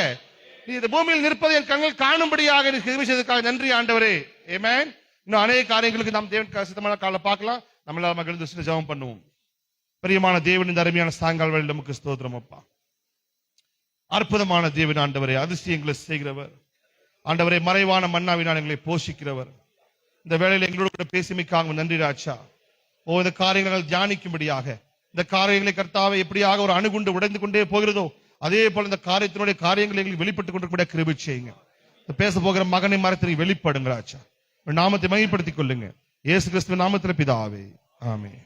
நீ இந்த பூமியில் நிற்பதை என் கண்கள் காணும்படியாக கிருபை செய்ததற்காக நன்றி ஆண்டவரே. ஆமென். இன்னும் அநேக காரியங்களுக்கு நாம் தேவன் சித்தமான காலைல பார்க்கலாம். நம்ம எல்லாரும் எழுந்து ஜெபம் பண்ணுவோம். பிரியமான தேவன், இந்த அருமையான சாயங்கால வேளையில் நமக்கு ஸ்தோத்திரம் அப்பா. அற்புதமான தேவன் ஆண்டவரே, அதிசயங்களை செய்கிறவர் ஆண்டவரே, மறைவான மன்னாவினால் எங்களை போஷிக்கிறவர். இந்த வேளையில் எங்களோடு கூட பேசிமைக்காக நன்றி ராஜா. இந்த காரியங்கள் தியானிக்கும்படியாக, இந்த காரியங்களை கர்த்தாவை எப்படியாக ஒரு அணுகுண்டு உடைந்து கொண்டே போகிறதோ அதே போல இந்த காரியத்தினுடைய காரியங்களை எங்களுக்கு வெளிப்பட்டுக் கொண்டிருக்க கிருபை செய்யுங்க. பேச போகிற மகனை மரத்தினை வெளிப்படுங்க ராஜா. நாமத்தை மகிமைப்படுத்திக் கொள்ளுங்க. இயேசு கிறிஸ்துவின் நாமத்தில் பிதாவே, ஆமென்.